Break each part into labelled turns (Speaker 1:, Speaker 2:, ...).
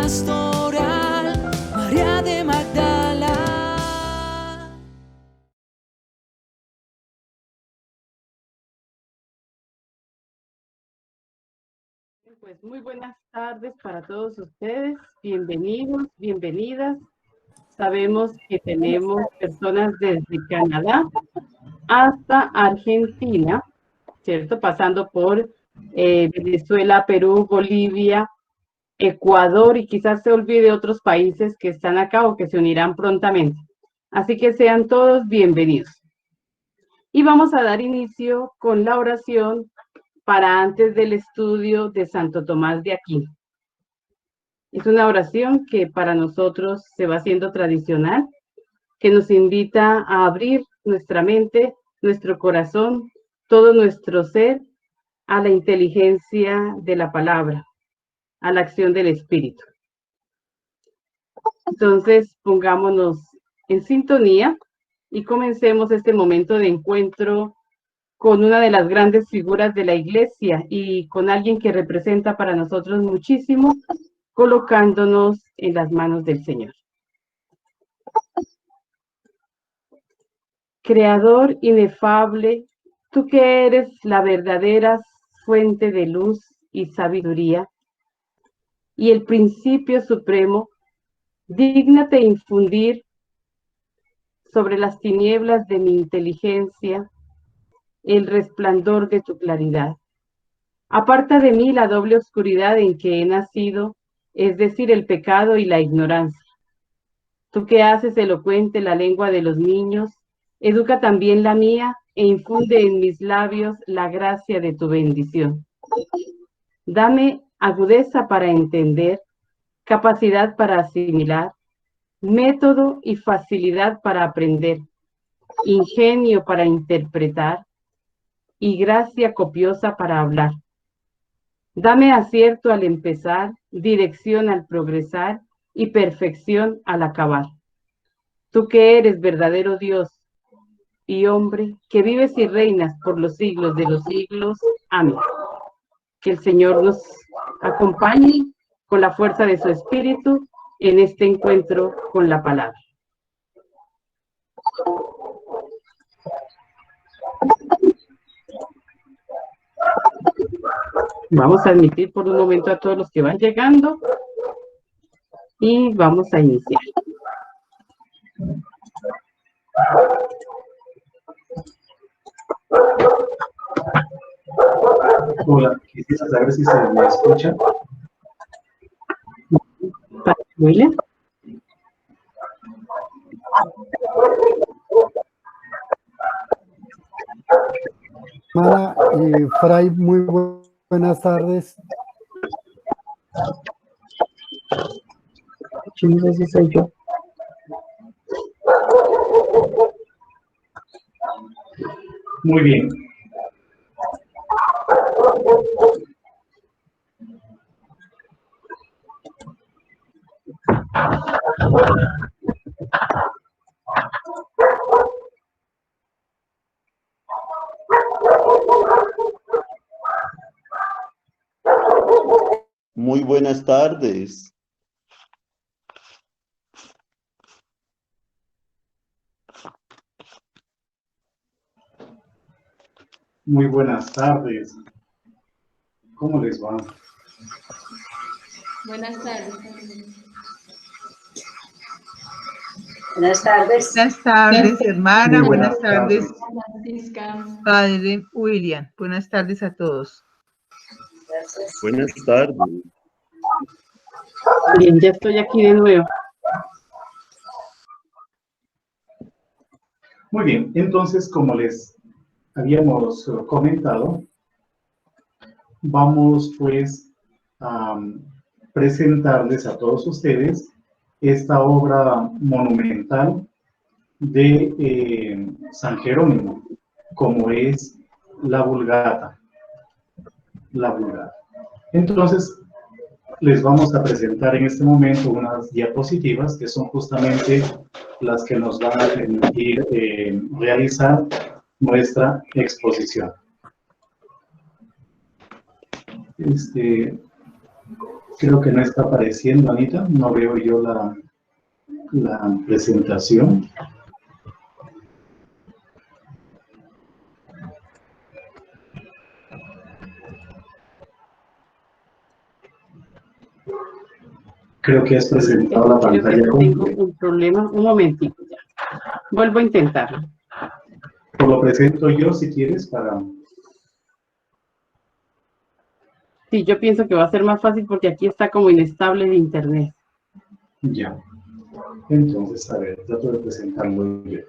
Speaker 1: pastoral, María de Magdala.
Speaker 2: Pues muy buenas tardes para todos ustedes, bienvenidos, bienvenidas. Sabemos que tenemos personas desde Canadá hasta Argentina, ¿cierto? Pasando por Venezuela, Perú, Bolivia, Ecuador y quizás se olvide otros países que están acá o que se unirán prontamente. Así que sean todos bienvenidos. Y vamos a dar inicio con la oración para antes del estudio de Santo Tomás de Aquino. Es una oración que para nosotros se va haciendo tradicional, que nos invita a abrir nuestra mente, nuestro corazón, todo nuestro ser a la inteligencia de la palabra, a la acción del Espíritu. Entonces, pongámonos en sintonía y comencemos este momento de encuentro con una de las grandes figuras de la Iglesia y con alguien que representa para nosotros muchísimo, colocándonos en las manos del Señor. Creador inefable, tú que eres la verdadera fuente de luz y sabiduría y el principio supremo, dígnate infundir sobre las tinieblas de mi inteligencia el resplandor de tu claridad. Aparta de mí la doble oscuridad en que he nacido, es decir, el pecado y la ignorancia. Tú que haces elocuente la lengua de los niños, educa también la mía e infunde en mis labios la gracia de tu bendición. Dame agudeza para entender, capacidad para asimilar, método y facilidad para aprender, ingenio para interpretar y gracia copiosa para hablar. Dame acierto al empezar, dirección al progresar y perfección al acabar. Tú que eres verdadero Dios y hombre, que vives y reinas por los siglos de los siglos. Amén. Que el Señor nos acompañe con la fuerza de su Espíritu en este encuentro con la palabra. Vamos a admitir por un momento a todos los que van llegando y vamos a iniciar.
Speaker 3: Hola, quisiera saber si se me escucha.
Speaker 2: William.
Speaker 4: Hermana Fray, muy buenas tardes.
Speaker 2: Yo no sé si soy yo.
Speaker 3: Muy bien.
Speaker 5: Muy buenas tardes.
Speaker 3: Muy buenas tardes. ¿Cómo les va?
Speaker 6: Buenas tardes.
Speaker 7: Buenas tardes.
Speaker 8: Buenas tardes, hermana.
Speaker 3: Muy
Speaker 8: Buenas tardes,
Speaker 6: Francisca.
Speaker 8: padre William. Buenas tardes a todos.
Speaker 7: Gracias.
Speaker 5: Buenas tardes.
Speaker 2: Bien, ya estoy aquí de nuevo.
Speaker 3: Muy bien, entonces, como les habíamos comentado, vamos pues a presentarles a todos ustedes esta obra monumental de San Jerónimo, como es la Vulgata. La Vulgata. Entonces, les vamos a presentar en este momento unas diapositivas que son justamente las que nos van a permitir realizar nuestra exposición. Creo que no está apareciendo, Anita. No veo yo la presentación. Creo que has presentado la
Speaker 2: Creo que
Speaker 3: pantalla
Speaker 2: tengo
Speaker 3: completa.
Speaker 2: un problema. Un momentito ya. Vuelvo a intentarlo.
Speaker 3: Lo presento yo si quieres para...
Speaker 2: Sí, yo pienso que va a ser más fácil porque aquí está como inestable el internet.
Speaker 3: Ya. Entonces, a ver, trato de presentarlo yo.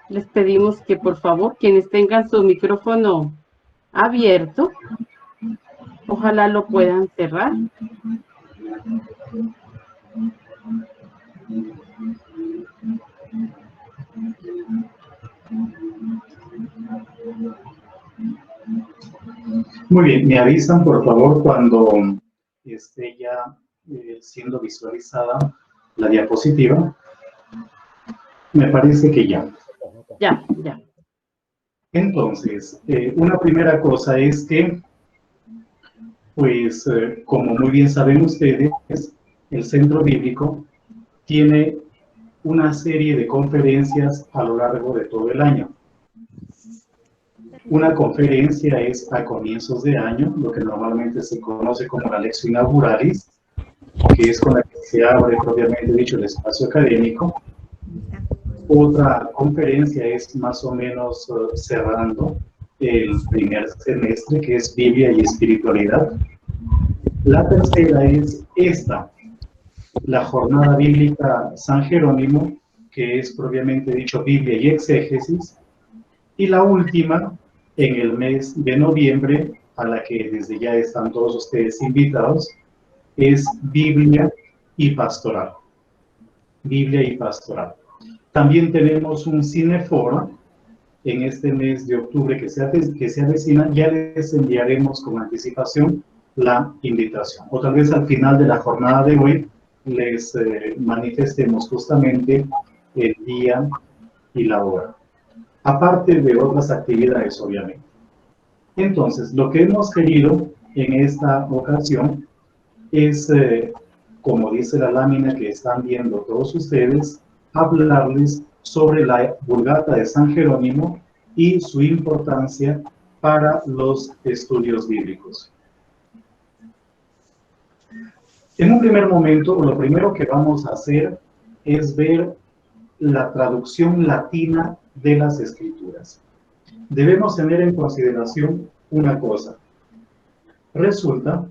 Speaker 2: Les pedimos que por favor, quienes tengan su micrófono abierto, ojalá lo puedan cerrar.
Speaker 3: Muy bien, me avisan por favor cuando esté ya siendo visualizada la diapositiva. Me parece que ya.
Speaker 2: Ya.
Speaker 3: Entonces, una primera cosa es que, pues, como muy bien saben ustedes, el Centro Bíblico tiene una serie de conferencias a lo largo de todo el año. Una conferencia es a comienzos de año, lo que normalmente se conoce como la Lectio Inauguralis, que es con la que se abre propiamente dicho el espacio académico. Otra conferencia es más o menos cerrando el primer semestre, que es Biblia y Espiritualidad. La tercera es esta, la Jornada Bíblica San Jerónimo, que es propiamente dicho Biblia y Exégesis. Y la última, en el mes de noviembre, a la que desde ya están todos ustedes invitados, es Biblia y Pastoral. Biblia y Pastoral. También tenemos un cineforo en este mes de octubre que se avecina. Ya les enviaremos con anticipación la invitación. O tal vez al final de la jornada de hoy les manifestemos justamente el día y la hora. Aparte de otras actividades, obviamente. Entonces, lo que hemos querido en esta ocasión es, como dice la lámina que están viendo todos ustedes, hablarles sobre la Vulgata de San Jerónimo y su importancia para los estudios bíblicos. En un primer momento, lo primero que vamos a hacer es ver la traducción latina de las Escrituras. Debemos tener en consideración una cosa. Resulta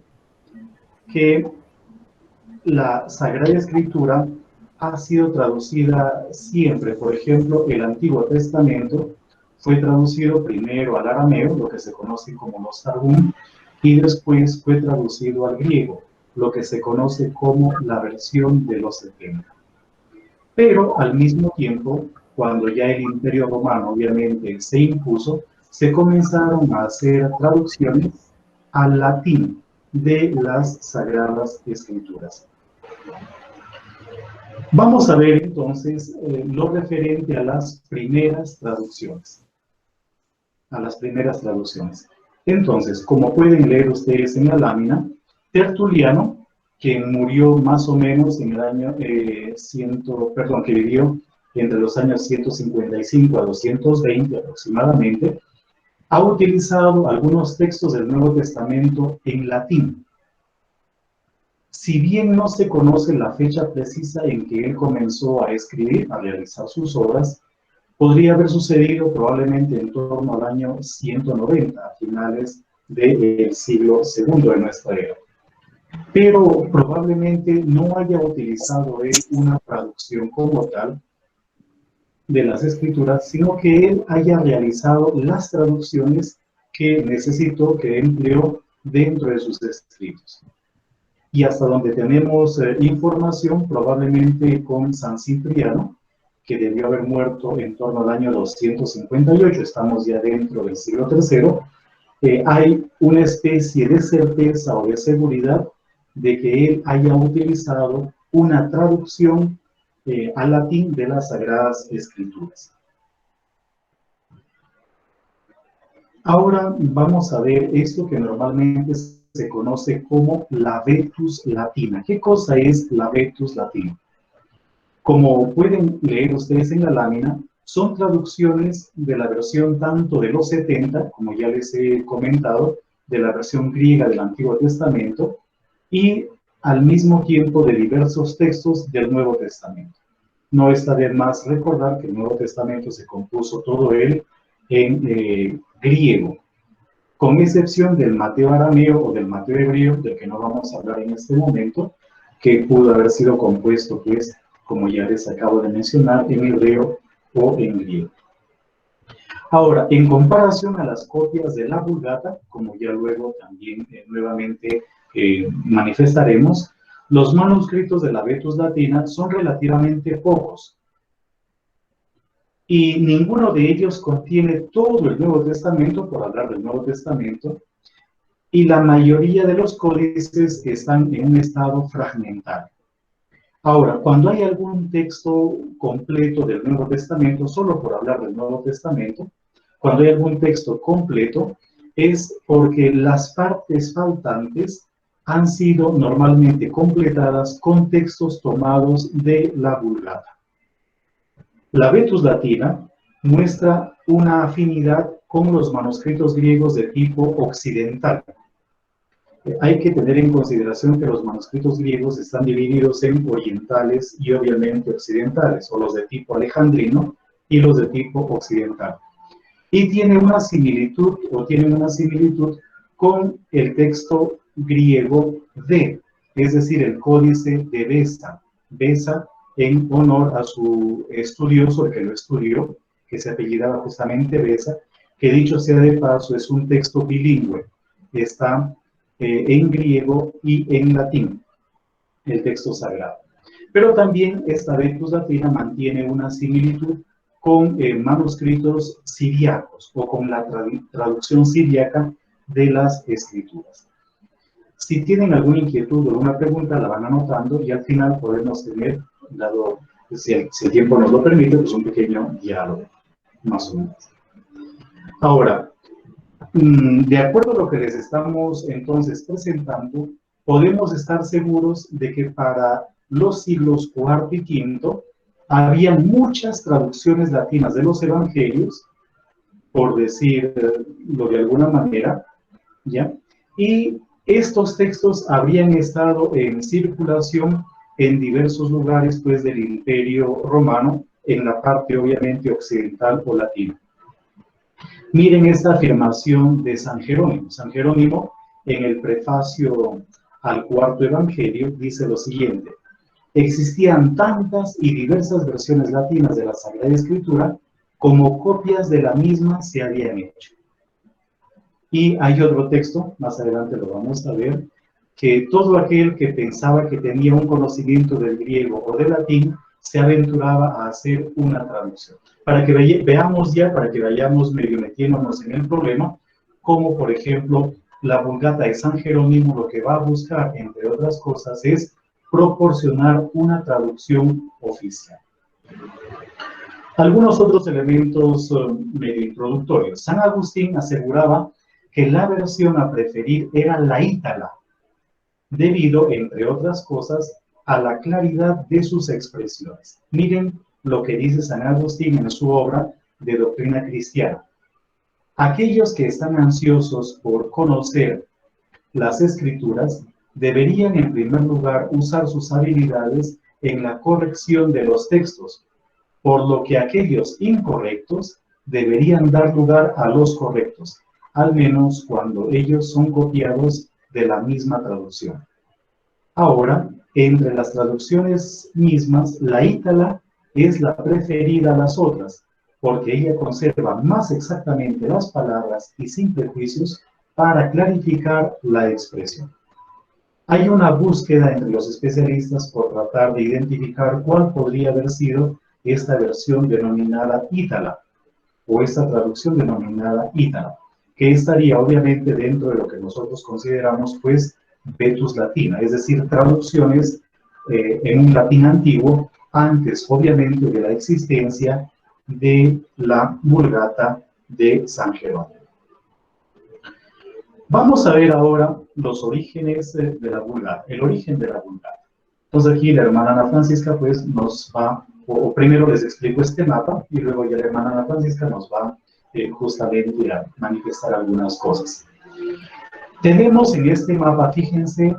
Speaker 3: que la Sagrada Escritura ha sido traducida siempre. Por ejemplo, el Antiguo Testamento fue traducido primero al arameo, lo que se conoce como los Targum, y después fue traducido al griego, lo que se conoce como la versión de los 70. Pero al mismo tiempo, cuando ya el Imperio Romano obviamente se impuso, se comenzaron a hacer traducciones al latín de las Sagradas Escrituras. Vamos a ver entonces lo referente a las primeras traducciones. Entonces, como pueden leer ustedes en la lámina, Tertuliano, quien murió más o menos en el año que vivió entre los años 155 a 220 aproximadamente, ha utilizado algunos textos del Nuevo Testamento en latín. Si bien no se conoce la fecha precisa en que él comenzó a escribir, a realizar sus obras, podría haber sucedido probablemente en torno al año 190, a finales del siglo II de nuestra era. Pero probablemente no haya utilizado él una traducción como tal de las escrituras, sino que él haya realizado las traducciones que necesitó, que empleó dentro de sus escritos. Y hasta donde tenemos información, probablemente con San Cipriano, que debió haber muerto en torno al año 258, estamos ya dentro del siglo III, hay una especie de certeza o de seguridad de que él haya utilizado una traducción al latín de las Sagradas Escrituras. Ahora vamos a ver esto que normalmente se conoce como la Vetus Latina. ¿Qué cosa es la Vetus Latina? Como pueden leer ustedes en la lámina, son traducciones de la versión tanto de los 70, como ya les he comentado, de la versión griega del Antiguo Testamento, y al mismo tiempo de diversos textos del Nuevo Testamento. No está de más recordar que el Nuevo Testamento se compuso todo él en griego, con excepción del Mateo arameo o del Mateo hebreo, del que no vamos a hablar en este momento, que pudo haber sido compuesto, pues, como ya les acabo de mencionar, en hebreo o en griego. Ahora, en comparación a las copias de la Vulgata, como ya luego también nuevamente manifestaremos, los manuscritos de la Vetus Latina son relativamente pocos. Y ninguno de ellos contiene todo el Nuevo Testamento, por hablar del Nuevo Testamento, y la mayoría de los códices están en un estado fragmentario. Ahora, cuando hay algún texto completo del Nuevo Testamento, solo por hablar del Nuevo Testamento, cuando hay algún texto completo, es porque las partes faltantes han sido normalmente completadas con textos tomados de la Vulgata. La Vetus Latina muestra una afinidad con los manuscritos griegos de tipo occidental. Hay que tener en consideración que los manuscritos griegos están divididos en orientales y obviamente occidentales, o los de tipo alejandrino y los de tipo occidental. Y tiene una similitud, con el texto griego D, es decir, el códice de Beza. Beza, en honor a su estudioso, el que lo estudió, que se apellidaba justamente Beza, que dicho sea de paso, es un texto bilingüe. Está en griego y en latín, el texto sagrado. Pero también esta Vetus Latina mantiene una similitud con manuscritos siriacos o con la traducción siriaca de las escrituras. Si tienen alguna inquietud o alguna pregunta, la van anotando y al final podemos tener, dado, si el tiempo nos lo permite, pues un pequeño diálogo, más o menos. Ahora, de acuerdo a lo que les estamos entonces presentando, podemos estar seguros de que para los siglos IV y V había muchas traducciones latinas de los evangelios, por decirlo de alguna manera, ¿ya? Y estos textos habrían estado en circulación en diversos lugares, pues, del Imperio Romano, en la parte obviamente occidental o latina. Miren esta afirmación de San Jerónimo. San Jerónimo, en el prefacio al cuarto evangelio, dice lo siguiente: existían tantas y diversas versiones latinas de la Sagrada Escritura como copias de la misma se habían hecho. Y hay otro texto, más adelante lo vamos a ver, que todo aquel que pensaba que tenía un conocimiento del griego o del latín se aventuraba a hacer una traducción. Para que veamos ya, para que vayamos medio metiéndonos en el problema, como por ejemplo la Vulgata de San Jerónimo lo que va a buscar, entre otras cosas, es proporcionar una traducción oficial. Algunos otros elementos medio introductorios. San Agustín aseguraba que la versión a preferir era la ítala, debido, entre otras cosas, a la claridad de sus expresiones. Miren lo que dice San Agustín en su obra de Doctrina Cristiana. Aquellos que están ansiosos por conocer las Escrituras deberían en primer lugar usar sus habilidades en la corrección de los textos, por lo que aquellos incorrectos deberían dar lugar a los correctos, al menos cuando ellos son copiados de la misma traducción. Ahora, entre las traducciones mismas, la ítala es la preferida a las otras, porque ella conserva más exactamente las palabras y sin prejuicios para clarificar la expresión. Hay una búsqueda entre los especialistas por tratar de identificar cuál podría haber sido esta versión denominada ítala, o esta traducción denominada ítala, que estaría obviamente dentro de lo que nosotros consideramos pues vetus latina, es decir, traducciones en un latín antiguo, antes obviamente de la existencia de la Vulgata de San Jerónimo. Vamos a ver ahora los orígenes de la Vulgata, el origen de la Vulgata. Entonces aquí la hermana Ana Francisca pues nos va, o primero les explico este mapa y luego ya la hermana Ana Francisca nos va justamente a manifestar algunas cosas. Tenemos en este mapa, fíjense,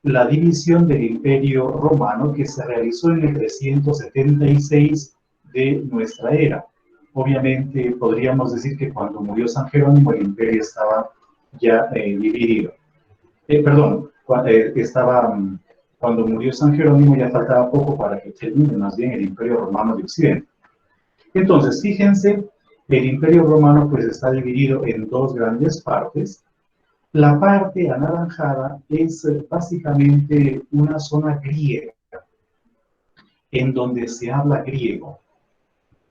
Speaker 3: la división del Imperio Romano que se realizó en el 376 de nuestra era. Obviamente podríamos decir que cuando murió San Jerónimo el imperio estaba ya dividido. Cuando murió San Jerónimo ya faltaba poco para que termine más bien el Imperio Romano de Occidente. Entonces, fíjense, el Imperio Romano pues está dividido en dos grandes partes. La parte anaranjada es básicamente una zona griega, en donde se habla griego.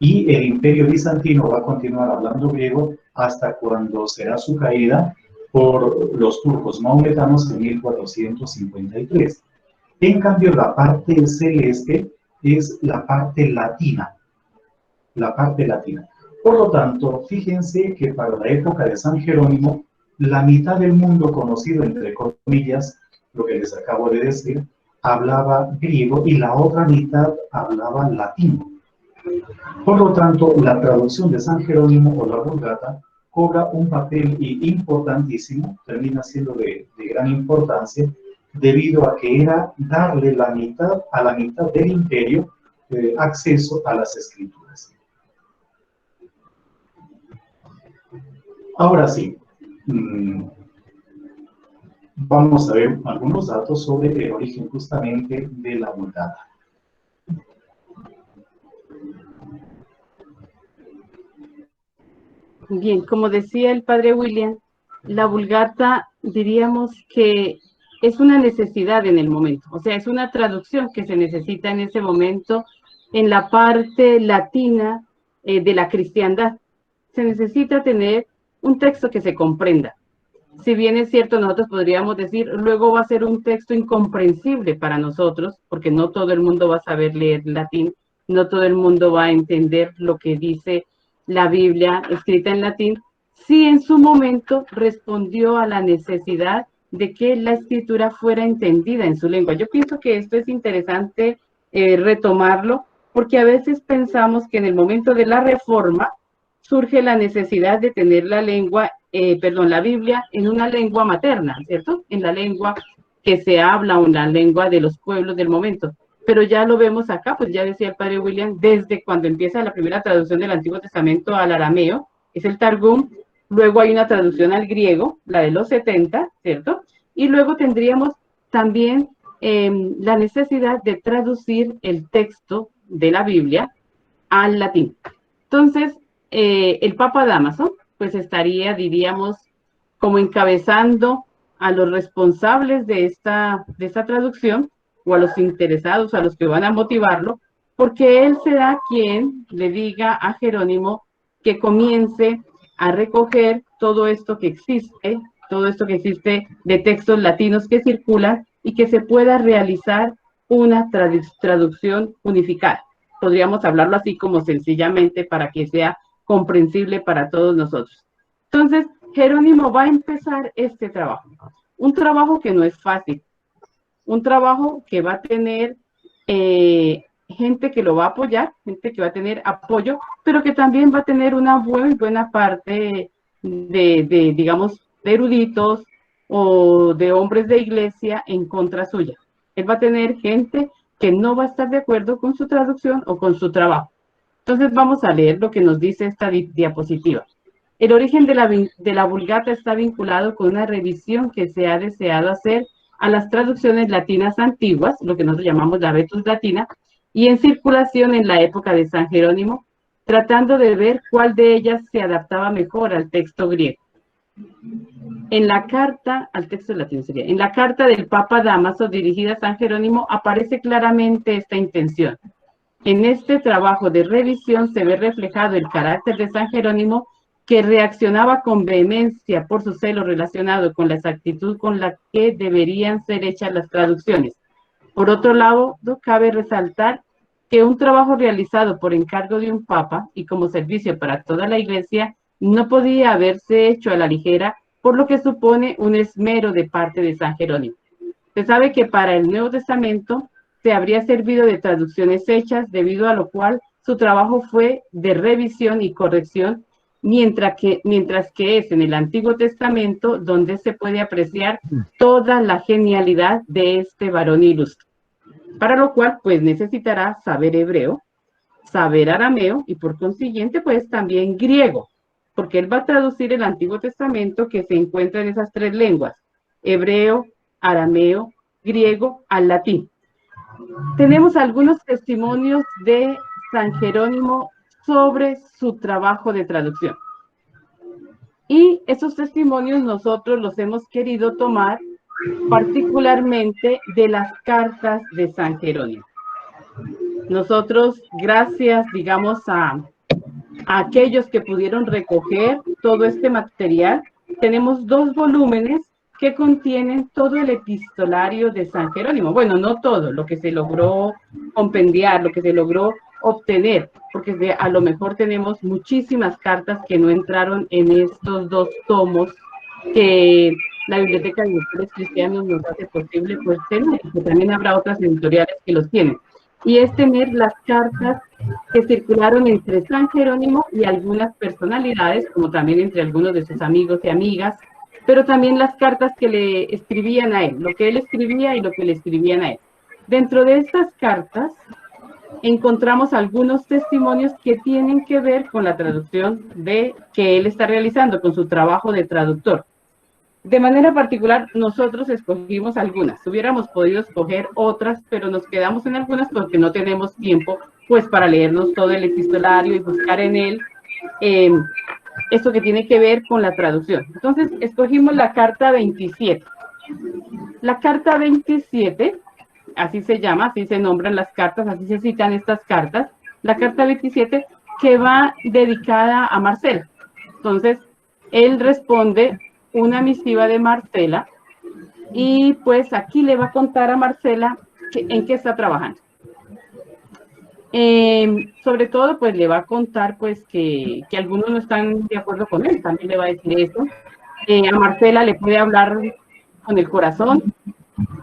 Speaker 3: Y el Imperio Bizantino va a continuar hablando griego hasta cuando será su caída por los turcos maometanos en 1453. En cambio, la parte celeste es la parte latina. La parte latina. Por lo tanto, fíjense que para la época de San Jerónimo, la mitad del mundo conocido, entre comillas, lo que les acabo de decir, hablaba griego y la otra mitad hablaba latino. Por lo tanto, la traducción de San Jerónimo o la Vulgata cobra un papel importantísimo, termina siendo de gran importancia, debido a que era darle a la mitad del imperio acceso a las escrituras. Ahora sí, vamos a ver algunos datos sobre el origen justamente de la Vulgata.
Speaker 2: Bien, como decía el padre William, la Vulgata diríamos que es una necesidad en el momento, o sea, es una traducción que se necesita en ese momento en la parte latina de la cristiandad. Se necesita tener un texto que se comprenda. Si bien es cierto, nosotros podríamos decir, luego va a ser un texto incomprensible para nosotros, porque no todo el mundo va a saber leer latín, no todo el mundo va a entender lo que dice la Biblia escrita en latín, sí en su momento respondió a la necesidad de que la escritura fuera entendida en su lengua. Yo pienso que esto es interesante retomarlo, porque a veces pensamos que en el momento de la Reforma surge la necesidad de tener la Biblia en una lengua materna, ¿cierto? En la lengua que se habla o en la lengua de los pueblos del momento. Pero ya lo vemos acá, pues ya decía el padre William, desde cuando empieza la primera traducción del Antiguo Testamento al arameo, es el Targum, luego hay una traducción al griego, la de los 70, ¿cierto? Y luego tendríamos también la necesidad de traducir el texto de la Biblia al latín. Entonces, el Papa Dámaso, pues estaría, diríamos, como encabezando a los responsables de esta traducción, o a los interesados, a los que van a motivarlo, porque él será quien le diga a Jerónimo que comience a recoger todo esto que existe de textos latinos que circulan y que se pueda realizar una traducción unificada. Podríamos hablarlo así como sencillamente para que sea comprensible para todos nosotros. Entonces, Jerónimo va a empezar este trabajo, un trabajo que no es fácil, un trabajo que va a tener gente que lo va a apoyar, gente que va a tener apoyo, pero que también va a tener una buena parte digamos, de eruditos o de hombres de iglesia en contra suya. Él va a tener gente que no va a estar de acuerdo con su traducción o con su trabajo. Entonces vamos a leer lo que nos dice esta diapositiva. El origen de la Vulgata está vinculado con una revisión que se ha deseado hacer a las traducciones latinas antiguas, lo que nosotros llamamos la Vetus Latina, y en circulación en la época de San Jerónimo, tratando de ver cuál de ellas se adaptaba mejor al texto griego. En la carta, al texto latino sería, en la carta del Papa Dámaso dirigida a San Jerónimo aparece claramente esta intención. En este trabajo de revisión se ve reflejado el carácter de San Jerónimo, que reaccionaba con vehemencia por su celo relacionado con la exactitud con la que deberían ser hechas las traducciones. Por otro lado, cabe resaltar que un trabajo realizado por encargo de un papa y como servicio para toda la Iglesia no podía haberse hecho a la ligera, por lo que supone un esmero de parte de San Jerónimo. Se sabe que para el Nuevo Testamento se habría servido de traducciones hechas, debido a lo cual su trabajo fue de revisión y corrección, mientras que es en el Antiguo Testamento donde se puede apreciar toda la genialidad de este varón ilustre. Para lo cual, pues necesitará saber hebreo, saber arameo y por consiguiente, pues también griego, porque él va a traducir el Antiguo Testamento que se encuentra en esas tres lenguas, hebreo, arameo, griego al latín. Tenemos algunos testimonios de San Jerónimo sobre su trabajo de traducción. Y esos testimonios nosotros los hemos querido tomar particularmente de las cartas de San Jerónimo. Nosotros, gracias, digamos, a aquellos que pudieron recoger todo este material, tenemos 2 volúmenes que contienen todo el epistolario de San Jerónimo. Bueno, no todo, lo que se logró compendiar, lo que se logró obtener, porque a lo mejor tenemos muchísimas cartas que no entraron en estos 2 tomos que la Biblioteca de Autores Cristianos nos hace posible pues tener, que también habrá otras editoriales que los tienen. Y es tener las cartas que circularon entre San Jerónimo y algunas personalidades, como también entre algunos de sus amigos y amigas, pero también las cartas que le escribían a él, lo que él escribía y lo que le escribían a él. Dentro de estas cartas encontramos algunos testimonios que tienen que ver con la traducción que él está realizando, con su trabajo de traductor. De manera particular, nosotros escogimos algunas. Hubiéramos podido escoger otras, pero nos quedamos en algunas porque no tenemos tiempo pues para leernos todo el epistolario y buscar en él esto que tiene que ver con la traducción. Entonces, escogimos la carta 27. La carta 27, así se llama, así se nombran las cartas, así se citan estas cartas. La carta 27 que va dedicada a Marcela. Entonces, él responde una misiva de Marcela y pues aquí le va a contar a Marcela en qué está trabajando. Sobre todo pues le va a contar pues que algunos no están de acuerdo con él, también le va a decir eso. A Marcela le puede hablar con el corazón,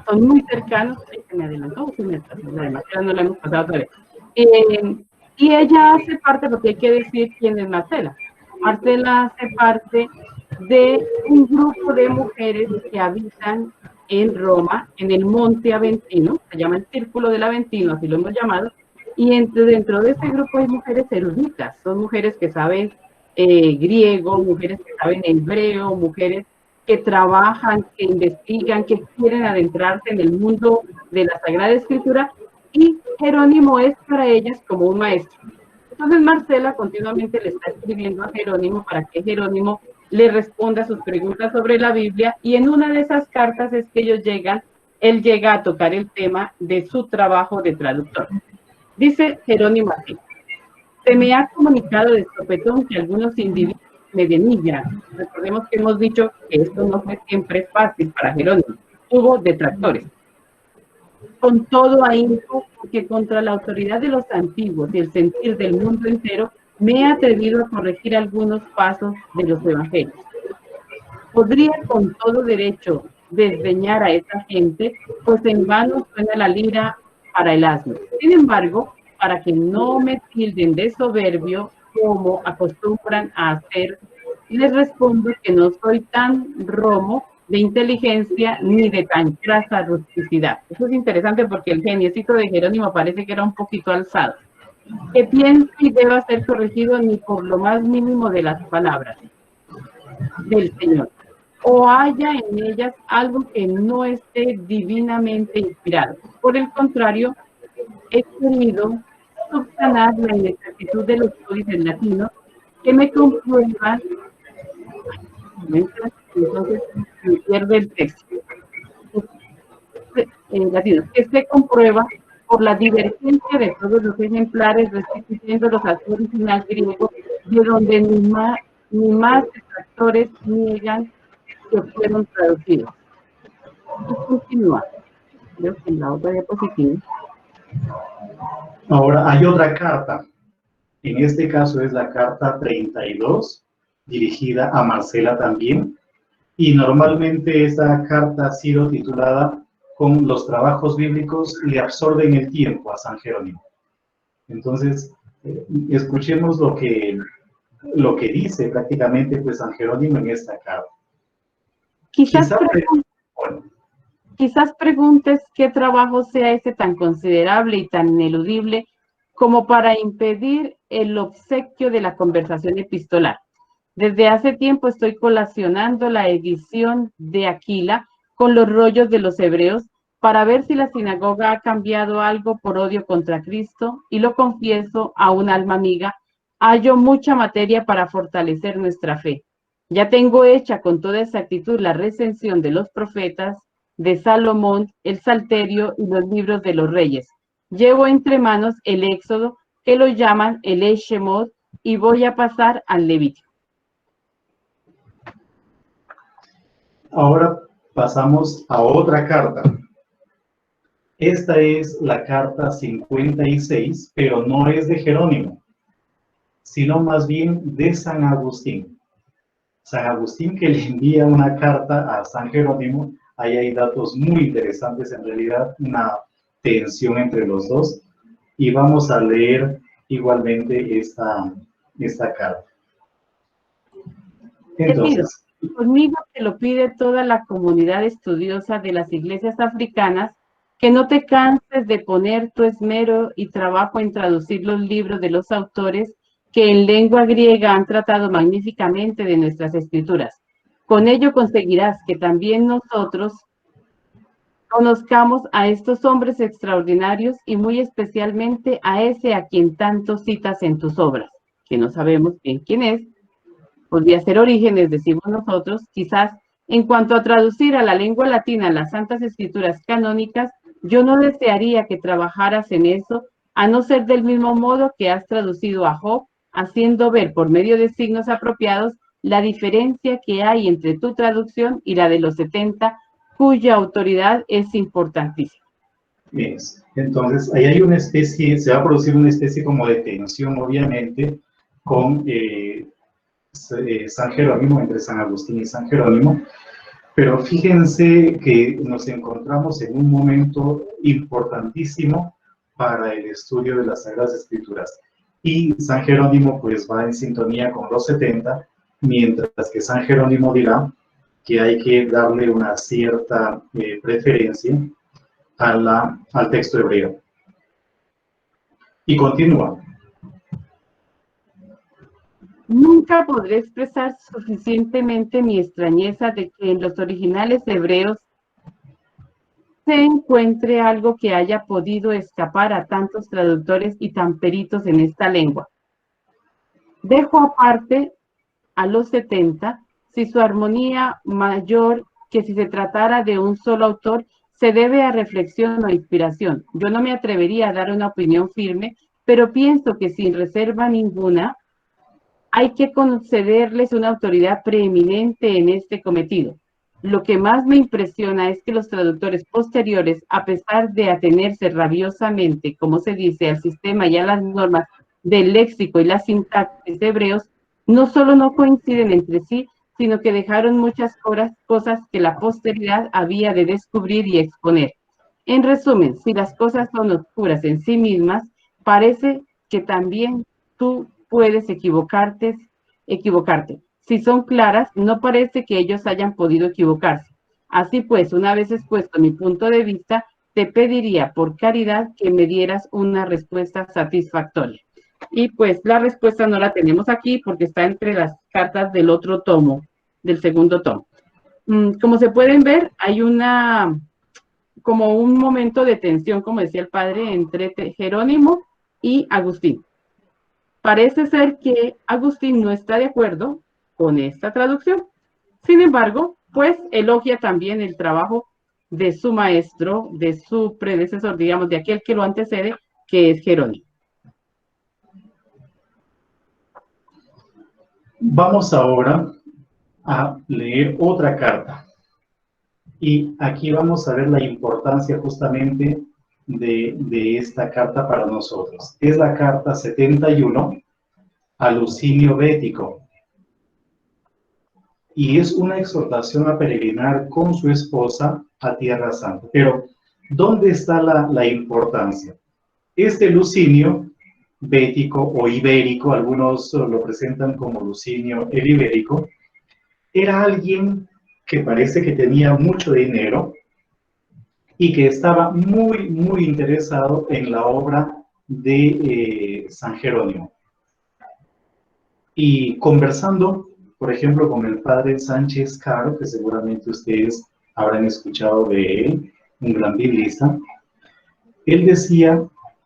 Speaker 2: son muy cercanos. Se me adelantó, la de Marcela no la hemos pasado todavía. Y ella hace parte, porque hay que decir quién es Marcela. Marcela hace parte de un grupo de mujeres que habitan en Roma, en el Monte Aventino, se llama el Círculo del Aventino, así lo hemos llamado, y dentro de ese grupo hay mujeres eruditas, son mujeres que saben griego, mujeres que saben hebreo, mujeres que trabajan, que investigan, que quieren adentrarse en el mundo de la Sagrada Escritura, y Jerónimo es para ellas como un maestro. Entonces Marcela continuamente le está escribiendo a Jerónimo para que Jerónimo le responda a sus preguntas sobre la Biblia, y en una de esas cartas es que él llega a tocar el tema de su trabajo de traductor. Dice Jerónimo así: se me ha comunicado de sopetón que algunos individuos me denigran. Recordemos que hemos dicho que esto no fue siempre fácil para Jerónimo, hubo detractores. Con todo ahínco, que contra la autoridad de los antiguos y el sentir del mundo entero, me he atrevido a corregir algunos pasos de los evangelios. Podría con todo derecho desdeñar a esa gente, pues en vano suena la lira para el asno. Sin embargo, para que no me tilden de soberbio como acostumbran a hacer, les respondo que no soy tan romo de inteligencia ni de tan crasa rusticidad. Eso es interesante porque el geniecito de Jerónimo parece que era un poquito alzado. Que pienso y deba ser corregido ni por lo más mínimo de las palabras. del Señor, o haya en ellas algo que no esté divinamente inspirado. Por el contrario, he querido subsanar la inexactitud de los códices latinos que me comprueban, entonces me pierde el texto, latinos, que se comprueba por la divergencia de todos los ejemplares restituyéndolos al original griego, de donde ni más detractores niegan que fueron traducidos. Y continúa. Creo que en la otra diapositiva.
Speaker 3: Ahora, hay otra carta. En este caso es la carta 32, dirigida a Marcela también. Y normalmente esa carta ha sido titulada con los trabajos bíblicos le absorben el tiempo a San Jerónimo. Entonces, escuchemos lo que dice prácticamente pues San Jerónimo en esta carta.
Speaker 2: Quizás preguntes qué trabajo sea ese tan considerable y tan ineludible como para impedir el obsequio de la conversación epistolar. Desde hace tiempo estoy colacionando la edición de Aquila con los rollos de los hebreos para ver si la sinagoga ha cambiado algo por odio contra Cristo, y lo confieso a un alma amiga, hallo mucha materia para fortalecer nuestra fe. Ya tengo hecha con toda exactitud la recensión de los profetas, de Salomón, el Salterio y los libros de los reyes. Llevo entre manos el Éxodo, que lo llaman el Shemot, y voy a pasar al Levítico.
Speaker 3: Ahora pasamos a otra carta. Esta es la carta 56, pero no es de Jerónimo, sino más bien de San Agustín. San Agustín, que le envía una carta a San Jerónimo. Ahí hay datos muy interesantes, en realidad una tensión entre los dos, y vamos a leer igualmente esta carta. Entonces,
Speaker 2: conmigo te lo pide toda la comunidad estudiosa de las iglesias africanas, que no te canses de poner tu esmero y trabajo en traducir los libros de los autores que en lengua griega han tratado magníficamente de nuestras escrituras. Con ello conseguirás que también nosotros conozcamos a estos hombres extraordinarios, y muy especialmente a ese a quien tanto citas en tus obras, que no sabemos bien quién es. Podría ser Orígenes, decimos nosotros. Quizás en cuanto a traducir a la lengua latina las Santas Escrituras canónicas, yo no desearía que trabajaras en eso, a no ser del mismo modo que has traducido a Job, haciendo ver por medio de signos apropiados la diferencia que hay entre tu traducción y la de los 70, cuya autoridad es importantísima.
Speaker 3: Bien, entonces ahí hay una especie, se va a producir una especie como de tensión, obviamente, con San Jerónimo, entre San Agustín y San Jerónimo, pero fíjense que nos encontramos en un momento importantísimo para el estudio de las Sagradas Escrituras, y San Jerónimo pues va en sintonía con los 70, mientras que San Jerónimo dirá que hay que darle una cierta preferencia al texto hebreo. Y continúa.
Speaker 2: Nunca podré expresar suficientemente mi extrañeza de que en los originales hebreos se encuentre algo que haya podido escapar a tantos traductores y tan peritos en esta lengua. Dejo aparte a los 70, si su armonía mayor que si se tratara de un solo autor se debe a reflexión o inspiración. Yo no me atrevería a dar una opinión firme, pero pienso que sin reserva ninguna hay que concederles una autoridad preeminente en este cometido. Lo que más me impresiona es que los traductores posteriores, a pesar de atenerse rabiosamente, como se dice, al sistema y a las normas del léxico y la sintaxis hebreos, no solo no coinciden entre sí, sino que dejaron muchas cosas que la posteridad había de descubrir y exponer. En resumen, si las cosas son oscuras en sí mismas, parece que también tú puedes equivocarte. Si son claras, no parece que ellos hayan podido equivocarse. Así pues, una vez expuesto mi punto de vista, te pediría por caridad que me dieras una respuesta satisfactoria. Y pues la respuesta no la tenemos aquí porque está entre las cartas del otro tomo del segundo tomo. Como se pueden ver, hay como un momento de tensión, como decía el padre, entre Jerónimo y Agustín. Parece ser que Agustín no está de acuerdo con esta traducción. Sin embargo, pues elogia también el trabajo de su maestro, de su predecesor, digamos, de aquel que lo antecede, que es Jerónimo.
Speaker 3: Vamos ahora a leer otra carta. Y aquí vamos a ver la importancia justamente de esta carta para nosotros. Es la carta 71 a Lucinio Bético. Y es una exhortación a peregrinar con su esposa a Tierra Santa. Pero, ¿dónde está la importancia? Este Lucinio Bético o ibérico, algunos lo presentan como Lucinio el Ibérico, era alguien que parece que tenía mucho dinero y que estaba muy, muy interesado en la obra de San Jerónimo. Y conversando, por ejemplo, con el padre Sánchez Caro, que seguramente ustedes habrán escuchado de él, un gran biblista, él decía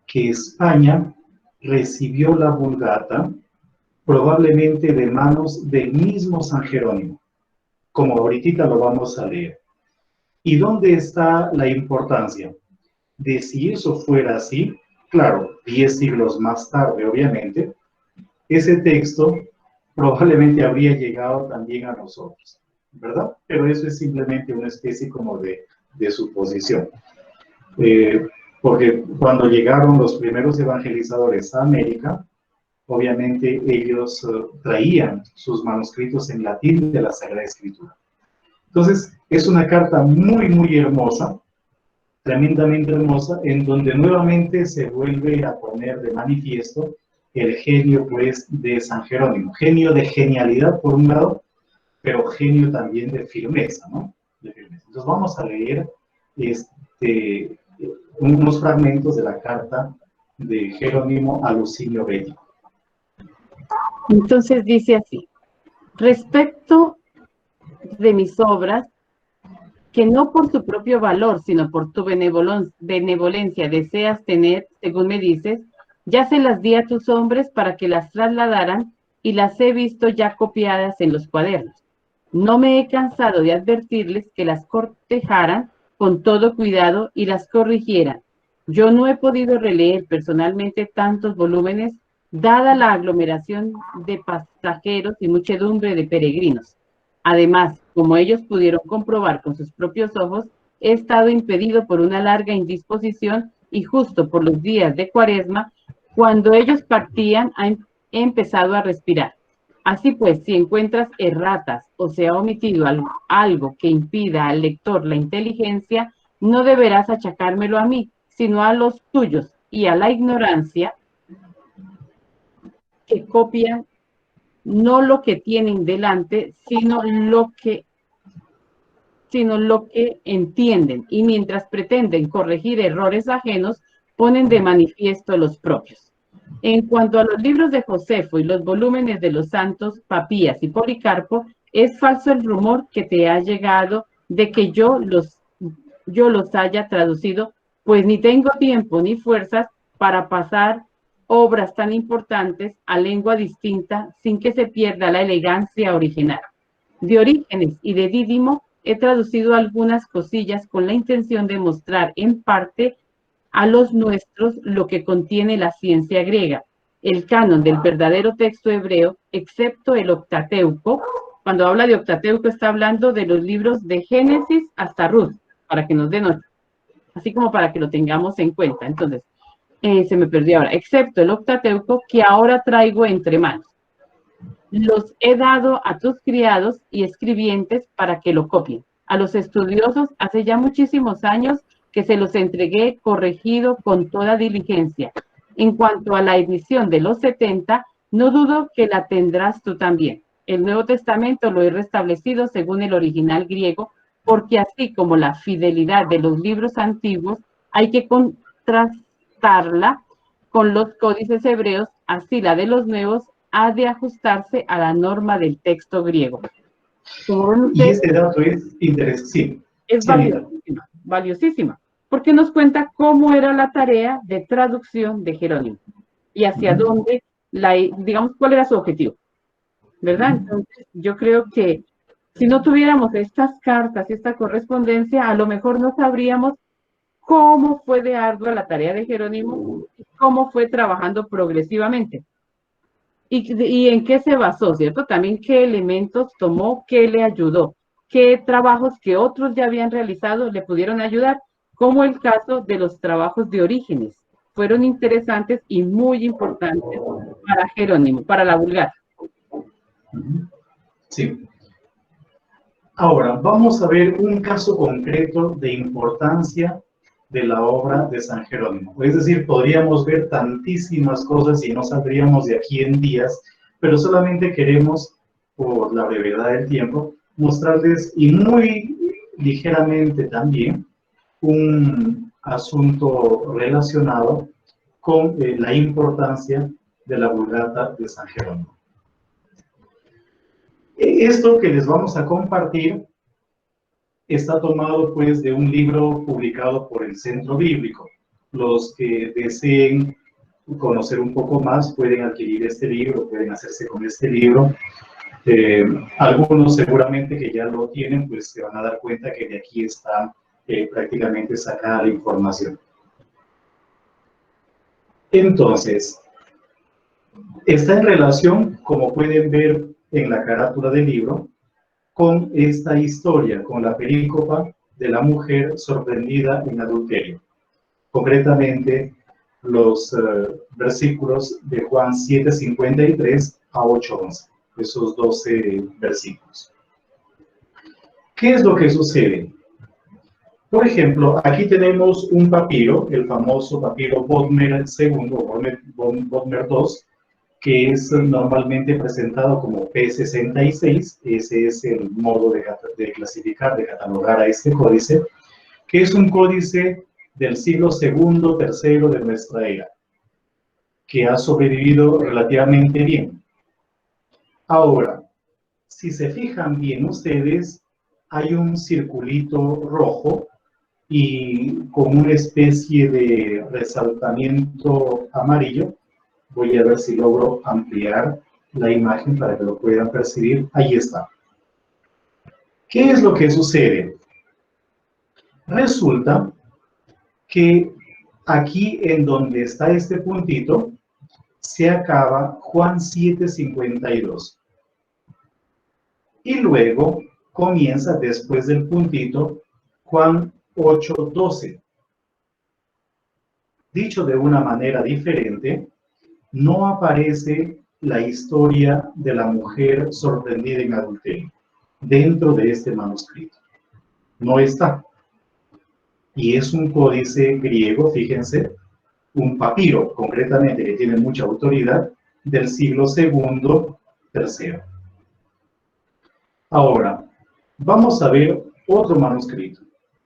Speaker 3: que España recibió la Vulgata probablemente de manos del mismo San Jerónimo, como ahorita lo vamos a leer. ¿Y dónde está la importancia? De si eso fuera así, claro, 10 siglos más tarde, obviamente, ese texto probablemente habría llegado también a nosotros, ¿verdad? Pero eso es simplemente una especie como de suposición. Porque cuando llegaron los primeros evangelizadores a América, obviamente ellos traían sus manuscritos en latín de la Sagrada Escritura. Entonces, es una carta muy, muy hermosa, tremendamente hermosa, en donde nuevamente se vuelve a poner de manifiesto el genio, pues, de San Jerónimo. Genio de genialidad, por un lado, pero genio también de firmeza, ¿no? De firmeza. Entonces, vamos a leer unos fragmentos de la carta de Jerónimo a Lucinio Bético.
Speaker 2: Entonces dice así: respecto de mis obras, que no por su propio valor, sino por tu benevolencia deseas tener, según me dices, ya se las di a tus hombres para que las trasladaran y las he visto ya copiadas en los cuadernos. No me he cansado de advertirles que las cortejaran con todo cuidado y las corrigieran. Yo no he podido releer personalmente tantos volúmenes, dada la aglomeración de pasajeros y muchedumbre de peregrinos. Además, como ellos pudieron comprobar con sus propios ojos, he estado impedido por una larga indisposición y justo por los días de Cuaresma, cuando ellos partían, he empezado a respirar. Así pues, si encuentras erratas o se ha omitido algo que impida al lector la inteligencia, no deberás achacármelo a mí, sino a los tuyos y a la ignorancia que copian no lo que tienen delante, sino lo que entienden, y mientras pretenden corregir errores ajenos, ponen de manifiesto los propios. En cuanto a los libros de Josefo y los volúmenes de los santos Papías y Policarpo, es falso el rumor que te ha llegado de que yo los haya traducido, pues ni tengo tiempo ni fuerzas para pasar obras tan importantes a lengua distinta sin que se pierda la elegancia original. De Orígenes y de Dídimo he traducido algunas cosillas con la intención de mostrar en parte a los nuestros lo que contiene la ciencia griega, el canon del verdadero texto hebreo, excepto el Octateuco. Cuando habla de Octateuco está hablando de los libros de Génesis hasta Ruth, para que nos den otro, así como para que lo tengamos en cuenta. Entonces, se me perdió ahora, excepto el Octateuco que ahora traigo entre manos. Los he dado a tus criados y escribientes para que lo copien. A los estudiosos hace ya muchísimos años que se los entregué corregido con toda diligencia. En cuanto a la edición de los 70, no dudo que la tendrás tú también. El Nuevo Testamento lo he restablecido según el original griego, porque así como la fidelidad de los libros antiguos, hay que contrastarla con los códices hebreos, así la de los nuevos ha de ajustarse a la norma del texto griego. Como ven
Speaker 3: Y
Speaker 2: ustedes,
Speaker 3: este dato es interesante. Sí,
Speaker 2: es
Speaker 3: sí, Anita.
Speaker 2: valiosísima, valiosísima, porque nos cuenta cómo era la tarea de traducción de Jerónimo y hacia dónde, digamos, cuál era su objetivo, ¿verdad? Entonces, yo creo que si no tuviéramos estas cartas y esta correspondencia, a lo mejor no sabríamos cómo fue de ardua la tarea de Jerónimo y cómo fue trabajando progresivamente. Y en qué se basó, ¿cierto? También qué elementos tomó, qué le ayudó, qué trabajos que otros ya habían realizado le pudieron ayudar, como el caso de los trabajos de Orígenes. Fueron interesantes y muy importantes para Jerónimo, para la Vulgata.
Speaker 3: Sí. Ahora, vamos a ver un caso concreto de importancia de la obra de San Jerónimo. Es decir, podríamos ver tantísimas cosas y no saldríamos de aquí en días, pero solamente queremos, por la brevedad del tiempo, mostrarles, y muy ligeramente también, un asunto relacionado con la importancia de la Vulgata de San Jerónimo. Esto que les vamos a compartir está tomado pues de un libro publicado por el Centro Bíblico. Los que deseen conocer un poco más pueden adquirir este libro, pueden hacerse con este libro. Algunos seguramente que ya lo tienen, pues se van a dar cuenta que de aquí está prácticamente sacada la información. Entonces, está en relación, como pueden ver en la carátula del libro, con esta historia, con la perícopa de la mujer sorprendida en adulterio. Concretamente, los versículos de Juan 7:53 a 8:11, esos 12 versículos. ¿Qué es lo que sucede? Por ejemplo, aquí tenemos un papiro, el famoso papiro Bodmer II, Bodmer II, que es normalmente presentado como P66, ese es el modo de clasificar, de catalogar a este códice, que es un códice del siglo II, III de nuestra era, que ha sobrevivido relativamente bien. Ahora, si se fijan bien ustedes, hay un circulito rojo y con una especie de resaltamiento amarillo. Voy a ver si logro ampliar la imagen para que lo puedan percibir. Ahí está. ¿Qué es lo que sucede? Resulta que aquí en donde está este puntito, se acaba Juan 7:52. Y luego comienza después del puntito Juan 8:12. Dicho de una manera diferente, no aparece la historia de la mujer sorprendida en adulterio dentro de este manuscrito. No está. Y es un códice griego, fíjense, un papiro, concretamente, que tiene mucha autoridad, del siglo II, III. Ahora, vamos a ver otro manuscrito.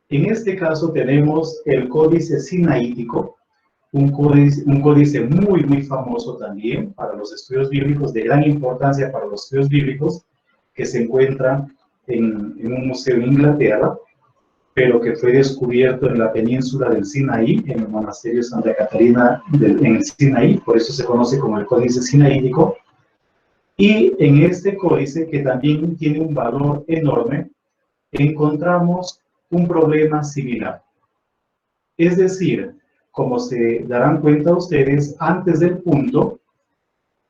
Speaker 3: En este caso tenemos el códice sinaítico, un códice muy, muy famoso también para los estudios bíblicos, de gran importancia para los estudios bíblicos, que se encuentra en un museo en Inglaterra, pero que fue descubierto en la península del Sinaí, en el monasterio Santa Catarina en el Sinaí, por eso se conoce como el códice sinaítico. Y en este códice, que también tiene un valor enorme, encontramos un problema similar. Es decir, como se darán cuenta ustedes, antes del punto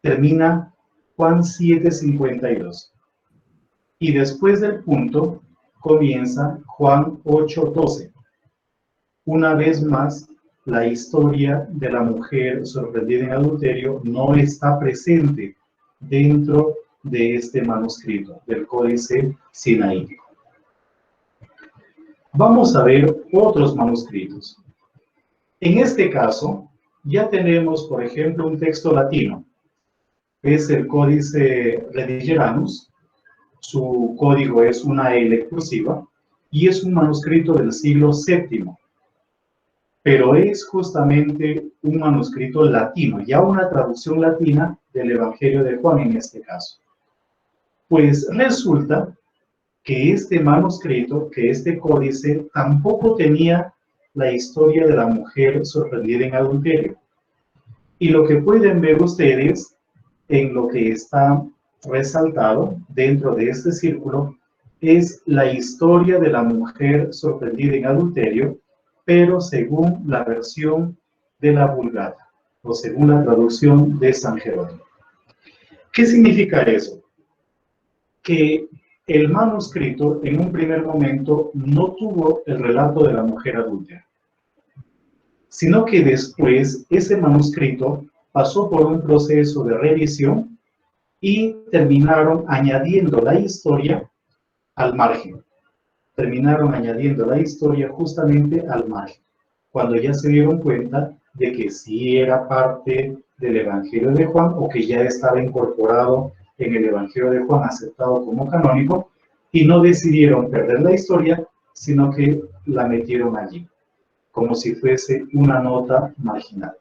Speaker 3: termina Juan 7:52. Y después del punto comienza Juan 8:12. Una vez más, la historia de la mujer sorprendida en adulterio no está presente dentro de este manuscrito, del códice sinaítico. Vamos a ver otros manuscritos. En este caso, ya tenemos, por ejemplo, un texto latino. Es el códice Redigeranus. Su código es una L cursiva y es un manuscrito del siglo VII. Pero es justamente un manuscrito latino, ya una traducción latina del Evangelio de Juan en este caso. Pues resulta que este manuscrito, que este códice, tampoco tenía la historia de la mujer sorprendida en adulterio. Y lo que pueden ver ustedes en lo que está resaltado dentro de este círculo es la historia de la mujer sorprendida en adulterio, pero según la versión de la Vulgata, o según la traducción de San Jerónimo. ¿Qué significa eso? Que el manuscrito en un primer momento no tuvo el relato de la mujer adúltera, sino que después ese manuscrito pasó por un proceso de revisión y terminaron añadiendo la historia al margen. Terminaron añadiendo la historia justamente al margen, cuando ya se dieron cuenta de que sí era parte del Evangelio de Juan o que ya estaba incorporado en el Evangelio de Juan, aceptado como canónico, y no decidieron perder la historia, sino que la metieron allí, como si fuese una nota marginal.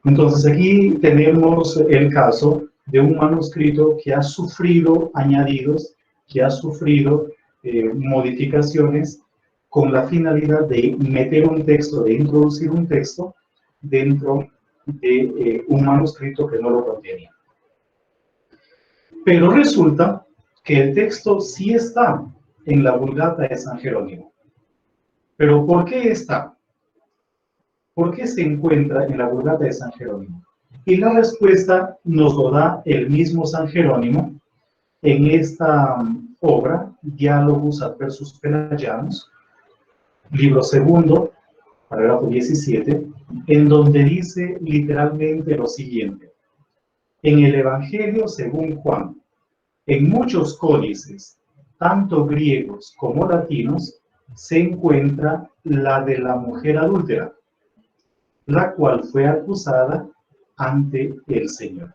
Speaker 3: Entonces aquí tenemos el caso de un manuscrito que ha sufrido añadidos, que ha sufrido modificaciones con la finalidad de meter un texto, de introducir un texto dentro de un manuscrito que no lo contenía. Pero resulta que el texto sí está en la Vulgata de San Jerónimo. ¿Pero por qué está? ¿Por qué se encuentra en la Vulgata de San Jerónimo? Y la respuesta nos lo da el mismo San Jerónimo en esta obra, Diálogos Adversus Pelagianos, libro segundo, parágrafo 17, en donde dice literalmente lo siguiente: en el Evangelio según Juan, en muchos códices, tanto griegos como latinos, se encuentra la de la mujer adúltera, la cual fue acusada ante el Señor.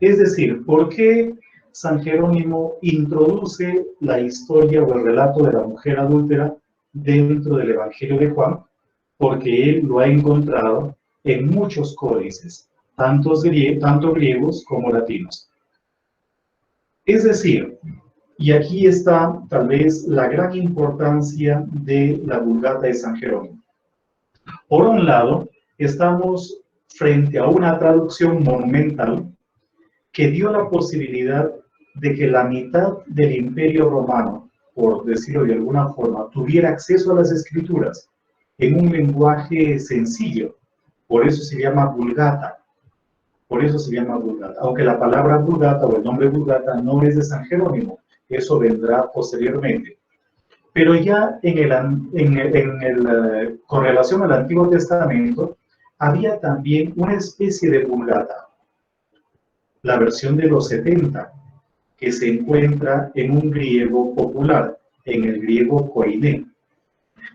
Speaker 3: Es decir, ¿por qué San Jerónimo introduce la historia o el relato de la mujer adúltera dentro del Evangelio de Juan? Porque él lo ha encontrado en muchos códices, tanto griegos como latinos. Es decir, y aquí está tal vez la gran importancia de la Vulgata de San Jerónimo. Por un lado, estamos frente a una traducción monumental que dio la posibilidad de que la mitad del Imperio Romano, por decirlo de alguna forma, tuviera acceso a las Escrituras en un lenguaje sencillo. Por eso se llama Vulgata. Por eso se llama Vulgata. Aunque la palabra Vulgata o el nombre Vulgata no es de San Jerónimo, eso vendrá posteriormente. Pero ya con relación al Antiguo Testamento, había también una especie de Vulgata, la versión de los 70, que se encuentra en un griego popular, en el griego koiné.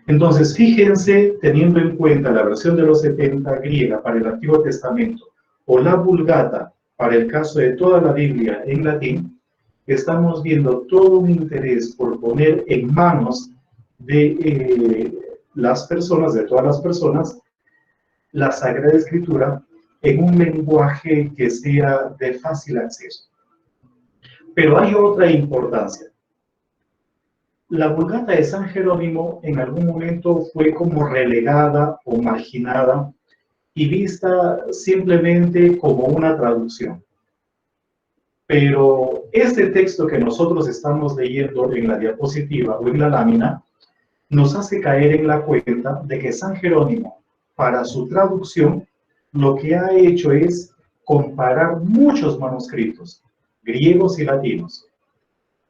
Speaker 3: Entonces, fíjense, teniendo en cuenta la versión de los 70 griega para el Antiguo Testamento, o la Vulgata para el caso de toda la Biblia en latín, estamos viendo todo un interés por poner en manos de las personas, de todas las personas, la Sagrada Escritura en un lenguaje que sea de fácil acceso. Pero hay otra importancia. La Vulgata de San Jerónimo en algún momento fue como relegada o marginada y vista simplemente como una traducción. Pero este texto que nosotros estamos leyendo en la diapositiva o en la lámina nos hace caer en la cuenta de que San Jerónimo, para su traducción, lo que ha hecho es comparar muchos manuscritos, griegos y latinos.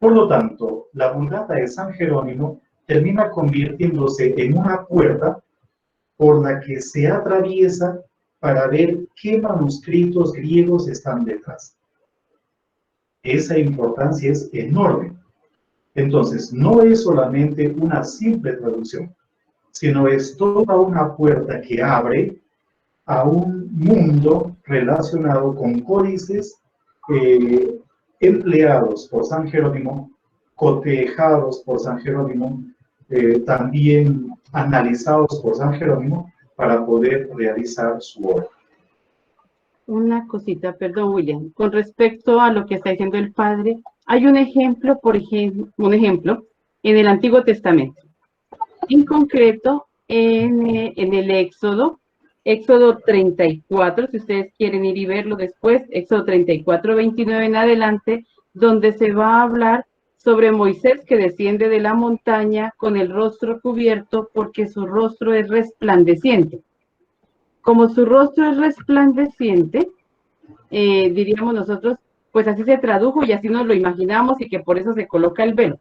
Speaker 3: Por lo tanto, la Vulgata de San Jerónimo termina convirtiéndose en una puerta por la que se atraviesa para ver qué manuscritos griegos están detrás. Esa importancia es enorme. Entonces, no es solamente una simple traducción, sino es toda una puerta que abre a un mundo relacionado con códices empleados por San Jerónimo, cotejados por San Jerónimo, también analizados por San Jerónimo para poder realizar su obra.
Speaker 2: Una cosita, perdón, William, con respecto a lo que está diciendo el padre, Hay un ejemplo, en el Antiguo Testamento. En concreto, en el Éxodo 34, si ustedes quieren ir y verlo después, Éxodo 34, 29 en adelante, donde se va a hablar sobre Moisés que desciende de la montaña con el rostro cubierto porque su rostro es resplandeciente. Como su rostro es resplandeciente, diríamos nosotros, pues así se tradujo y así nos lo imaginamos y que por eso se coloca el velo.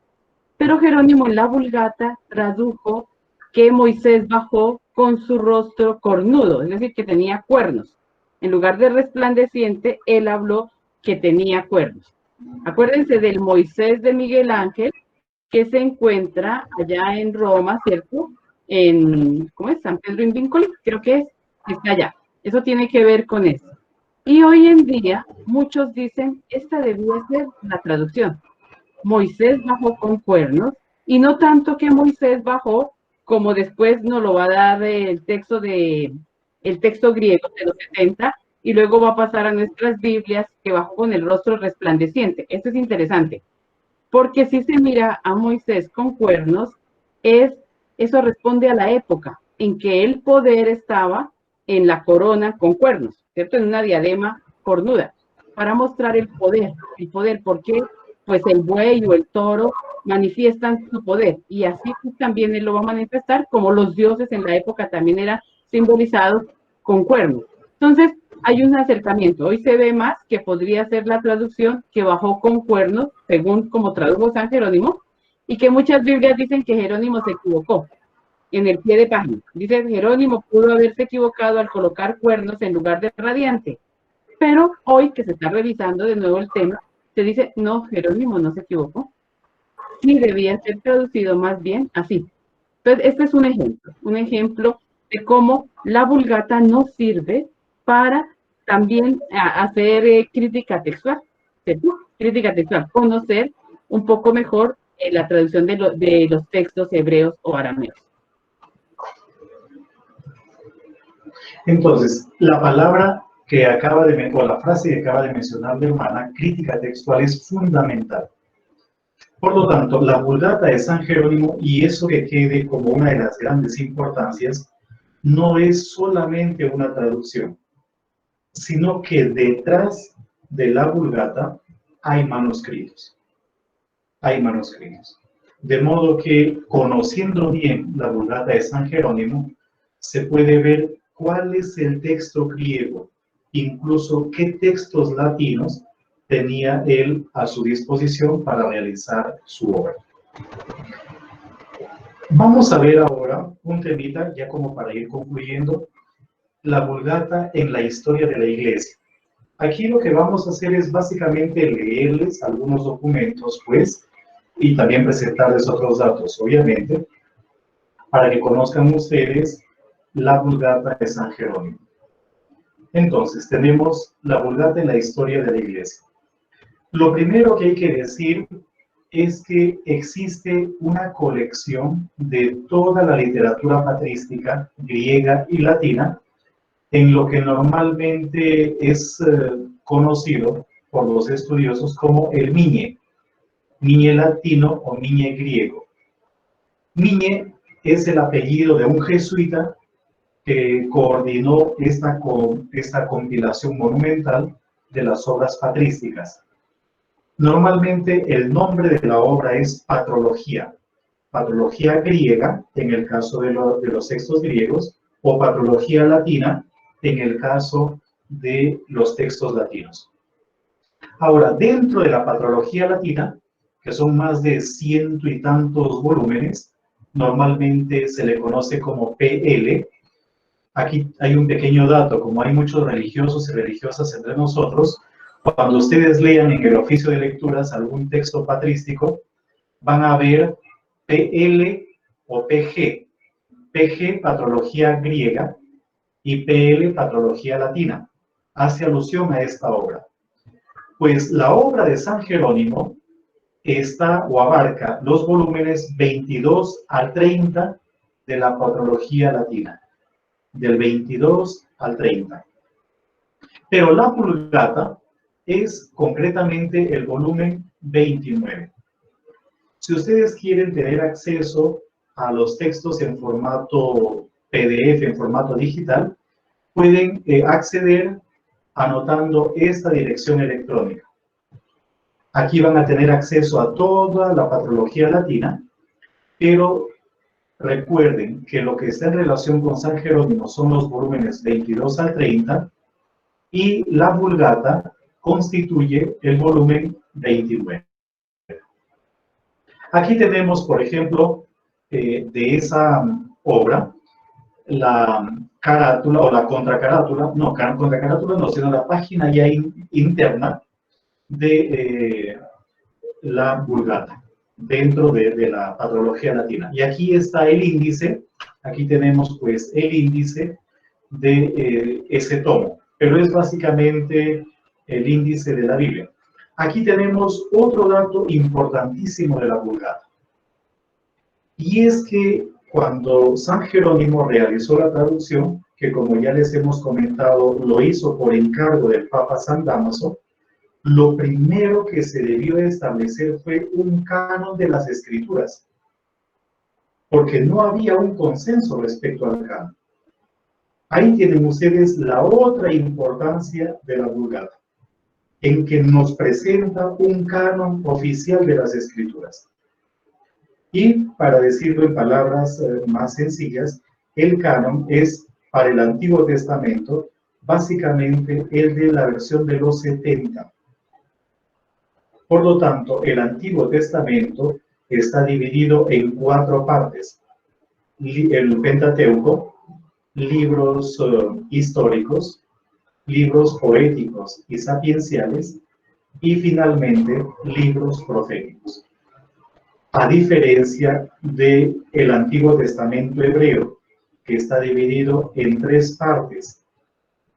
Speaker 2: Pero Jerónimo en la Vulgata tradujo que Moisés bajó con su rostro cornudo, es decir, que tenía cuernos. En lugar de resplandeciente, él habló que tenía cuernos. Acuérdense del Moisés de Miguel Ángel, que se encuentra allá en Roma, ¿cierto? ¿Cómo es? San Pedro in Vincoli, creo que está allá. Eso tiene que ver con eso. Y hoy en día, muchos dicen, esta debía ser la traducción. Moisés bajó con cuernos, y no tanto que Moisés bajó, como después nos lo va a dar el texto griego de los 70, y luego va a pasar a nuestras Biblias, que bajó con el rostro resplandeciente. Esto es interesante, porque si se mira a Moisés con cuernos, eso responde a la época en que el poder estaba en la corona con cuernos, ¿cierto? En una diadema cornuda, para mostrar el poder, porque pues el buey o el toro manifiestan su poder, y así pues, también él lo va a manifestar, como los dioses en la época también eran simbolizados con cuernos. Entonces, hay un acercamiento. Hoy se ve más que podría ser la traducción que bajó con cuernos, según como tradujo San Jerónimo, y que muchas Biblias dicen que Jerónimo se equivocó en el pie de página. Dice, Jerónimo pudo haberse equivocado al colocar cuernos en lugar de radiante. Pero hoy que se está revisando de nuevo el tema, se dice, no, Jerónimo no se equivocó. Sí debía ser traducido más bien así. Entonces, este es un ejemplo de cómo la Vulgata nos sirve para también hacer crítica textual, ¿cierto? Crítica textual, conocer un poco mejor la traducción de los textos hebreos o arameos.
Speaker 3: Entonces, la palabra que o la frase que acaba de mencionar la hermana, crítica textual, es fundamental. Por lo tanto, la Vulgata de San Jerónimo, y eso que quede como una de las grandes importancias, no es solamente una traducción, sino que detrás de la Vulgata hay manuscritos. Hay manuscritos. De modo que, conociendo bien la Vulgata de San Jerónimo, se puede ver cuál es el texto griego, incluso qué textos latinos tenía él a su disposición para realizar su obra. Vamos a ver ahora un temita, ya como para ir concluyendo, la Vulgata en la historia de la Iglesia. Aquí lo que vamos a hacer es básicamente leerles algunos documentos, pues, y también presentarles otros datos, obviamente, para que conozcan ustedes la Vulgata de San Jerónimo. Entonces, tenemos la Vulgata en la historia de la Iglesia. Lo primero que hay que decir es que existe una colección de toda la literatura patrística griega y latina en lo que normalmente es conocido por los estudiosos como el Miñe latino o Miñe griego. Miñe es el apellido de un jesuita que coordinó esta compilación monumental de las obras patrísticas. Normalmente el nombre de la obra es patrología griega, en el caso de los textos griegos, o patrología latina, en el caso de los textos latinos. Ahora, dentro de la patrología latina, que son más de 100 y tantos volúmenes, normalmente se le conoce como PL. Aquí hay un pequeño dato, como hay muchos religiosos y religiosas entre nosotros, cuando ustedes lean en el oficio de lecturas algún texto patrístico, van a ver PL o PG. PG, patrología griega, y PL, patrología latina. Hace alusión a esta obra. Pues la obra de San Jerónimo está o abarca los volúmenes 22 al 30 de la patrología latina. Del 22 al 30. Pero la Vulgata es concretamente el volumen 29. Si ustedes quieren tener acceso a los textos en formato PDF, en formato digital, pueden acceder anotando esta dirección electrónica. Aquí van a tener acceso a toda la patrología latina, pero recuerden que lo que está en relación con San Jerónimo son los volúmenes 22 al 30 y la Vulgata constituye el volumen 29. Aquí tenemos, por ejemplo, de esa obra, la carátula o la contracarátula, no, contracarátula no, sino la página ya interna de la Vulgata, dentro de la patrología latina. Y aquí está el índice, aquí tenemos pues el índice de ese tomo, pero es básicamente el índice de la Biblia. Aquí tenemos otro dato importantísimo de la Vulgata, y es que cuando San Jerónimo realizó la traducción, que como ya les hemos comentado, lo hizo por encargo del Papa San Dámaso, lo primero que se debió establecer fue un canon de las Escrituras, porque no había un consenso respecto al canon. Ahí tienen ustedes la otra importancia de la Vulgata, en que nos presenta un canon oficial de las Escrituras. Y para decirlo en palabras más sencillas, el canon es para el Antiguo Testamento básicamente el de la versión de los 70. Por lo tanto, el Antiguo Testamento está dividido en 4 partes. El Pentateuco, libros históricos, libros poéticos y sapienciales, y finalmente libros proféticos. A diferencia del Antiguo Testamento hebreo, que está dividido en 3 partes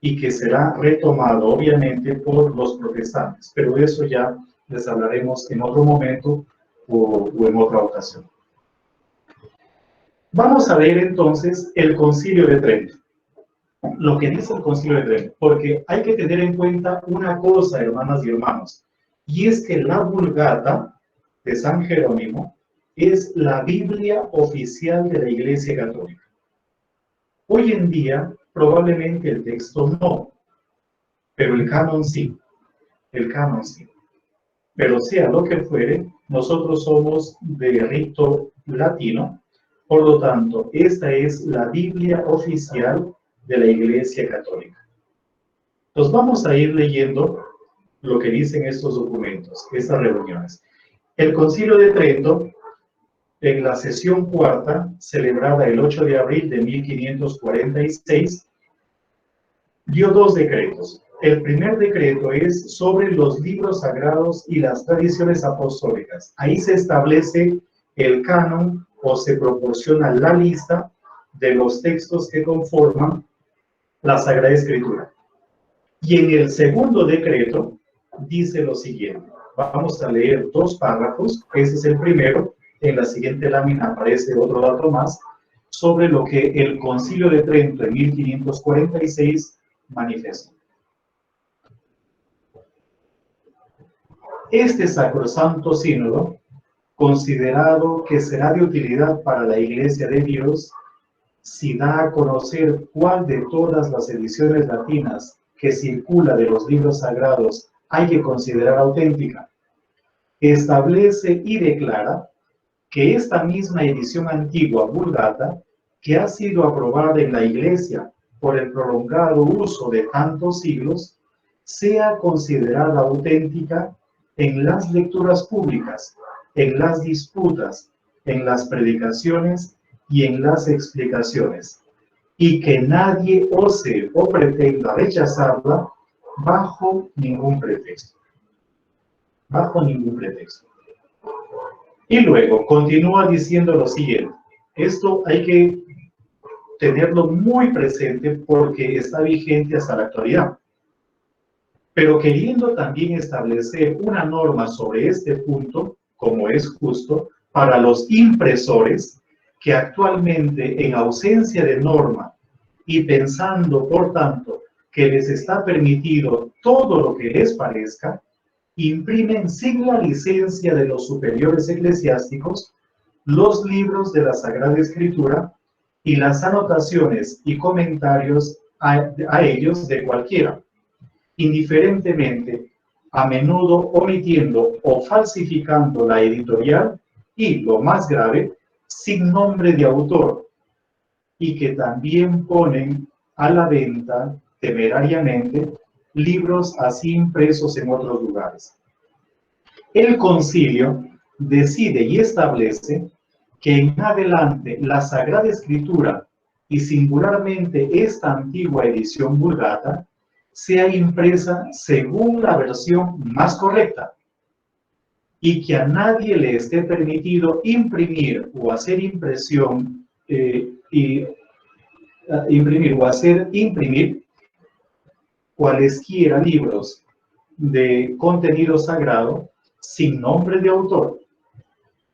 Speaker 3: y que será retomado obviamente por los protestantes, pero de eso ya les hablaremos en otro momento o en otra ocasión. Vamos a ver entonces el Concilio de Trento, lo que dice el Concilio de Trento, porque hay que tener en cuenta una cosa, hermanas y hermanos, y es que la Vulgata de San Jerónimo es la Biblia oficial de la Iglesia Católica. Hoy en día, probablemente el texto no, pero el canon sí. El canon sí. Pero sea lo que fuere, nosotros somos de rito latino, por lo tanto, esta es la Biblia oficial de la Iglesia Católica. Entonces vamos a ir leyendo lo que dicen estos documentos, estas reuniones. El Concilio de Trento, en la sesión cuarta, celebrada el 8 de abril de 1546, dio 2 decretos. El primer decreto es sobre los libros sagrados y las tradiciones apostólicas. Ahí se establece el canon o se proporciona la lista de los textos que conforman la Sagrada Escritura. Y en el segundo decreto dice lo siguiente. Vamos a leer 2 párrafos. Ese es el primero. En la siguiente lámina aparece otro dato más sobre lo que el Concilio de Trento en 1546 manifestó. Este sacrosanto sínodo, considerado que será de utilidad para la Iglesia de Dios, si da a conocer cuál de todas las ediciones latinas que circula de los libros sagrados hay que considerar auténtica, establece y declara que esta misma edición antigua Vulgata, que ha sido aprobada en la Iglesia por el prolongado uso de tantos siglos, sea considerada auténtica en las lecturas públicas, en las disputas, en las predicaciones y en las explicaciones, y que nadie ose o pretenda rechazarla bajo ningún pretexto. Bajo ningún pretexto. Y luego continúa diciendo lo siguiente. Esto hay que tenerlo muy presente porque está vigente hasta la actualidad. Pero queriendo también establecer una norma sobre este punto, como es justo, para los impresores que actualmente, en ausencia de norma y pensando, por tanto, que les está permitido todo lo que les parezca, imprimen sin la licencia de los superiores eclesiásticos los libros de la Sagrada Escritura y las anotaciones y comentarios a ellos de cualquiera, indiferentemente, a menudo omitiendo o falsificando la editorial y, lo más grave, sin nombre de autor, y que también ponen a la venta temerariamente libros así impresos en otros lugares. El concilio decide y establece que en adelante la Sagrada Escritura y singularmente esta antigua edición Vulgata sea impresa según la versión más correcta y que a nadie le esté permitido imprimir o hacer imprimir cualesquiera libros de contenido sagrado sin nombre de autor,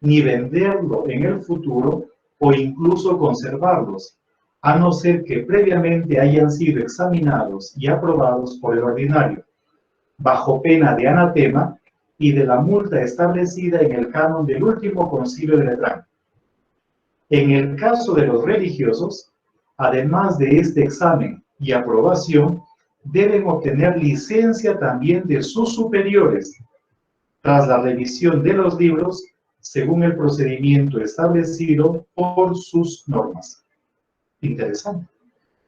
Speaker 3: ni venderlo en el futuro o incluso conservarlos, a no ser que previamente hayan sido examinados y aprobados por el ordinario, bajo pena de anatema y de la multa establecida en el canon del último concilio de Letrán. En el caso de los religiosos, además de este examen y aprobación, deben obtener licencia también de sus superiores, tras la revisión de los libros, según el procedimiento establecido por sus normas. Interesante.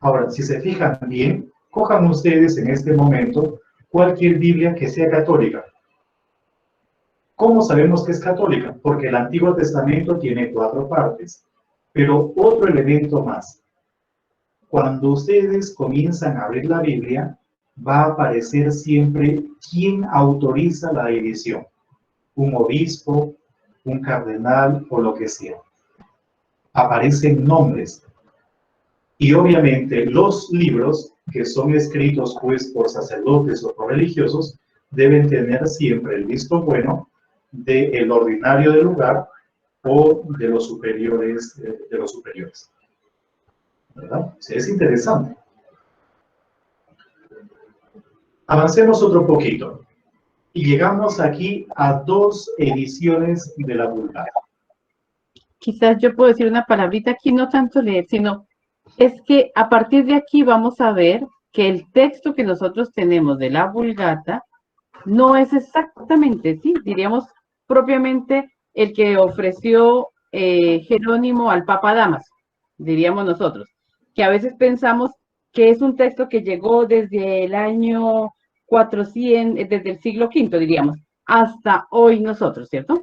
Speaker 3: Ahora, si se fijan bien, cojan ustedes en este momento cualquier Biblia que sea católica. ¿Cómo sabemos que es católica? Porque el Antiguo Testamento tiene 4 partes. Pero otro elemento más. Cuando ustedes comienzan a abrir la Biblia, va a aparecer siempre quién autoriza la edición. Un obispo, un cardenal o lo que sea. Aparecen nombres. Y obviamente los libros que son escritos pues por sacerdotes o por religiosos deben tener siempre el visto bueno del ordinario del lugar o de los superiores. ¿Verdad? O sea, es interesante. Avancemos otro poquito. Y llegamos aquí a 2 ediciones de la Vulgata.
Speaker 2: Quizás yo puedo decir una palabrita aquí, no tanto leer, sino es que a partir de aquí vamos a ver que el texto que nosotros tenemos de la Vulgata no es exactamente, sí, diríamos propiamente el que ofreció Jerónimo al Papa Damaso, diríamos nosotros, que a veces pensamos que es un texto que llegó desde el año 400, desde el siglo V, diríamos, hasta hoy nosotros, ¿cierto?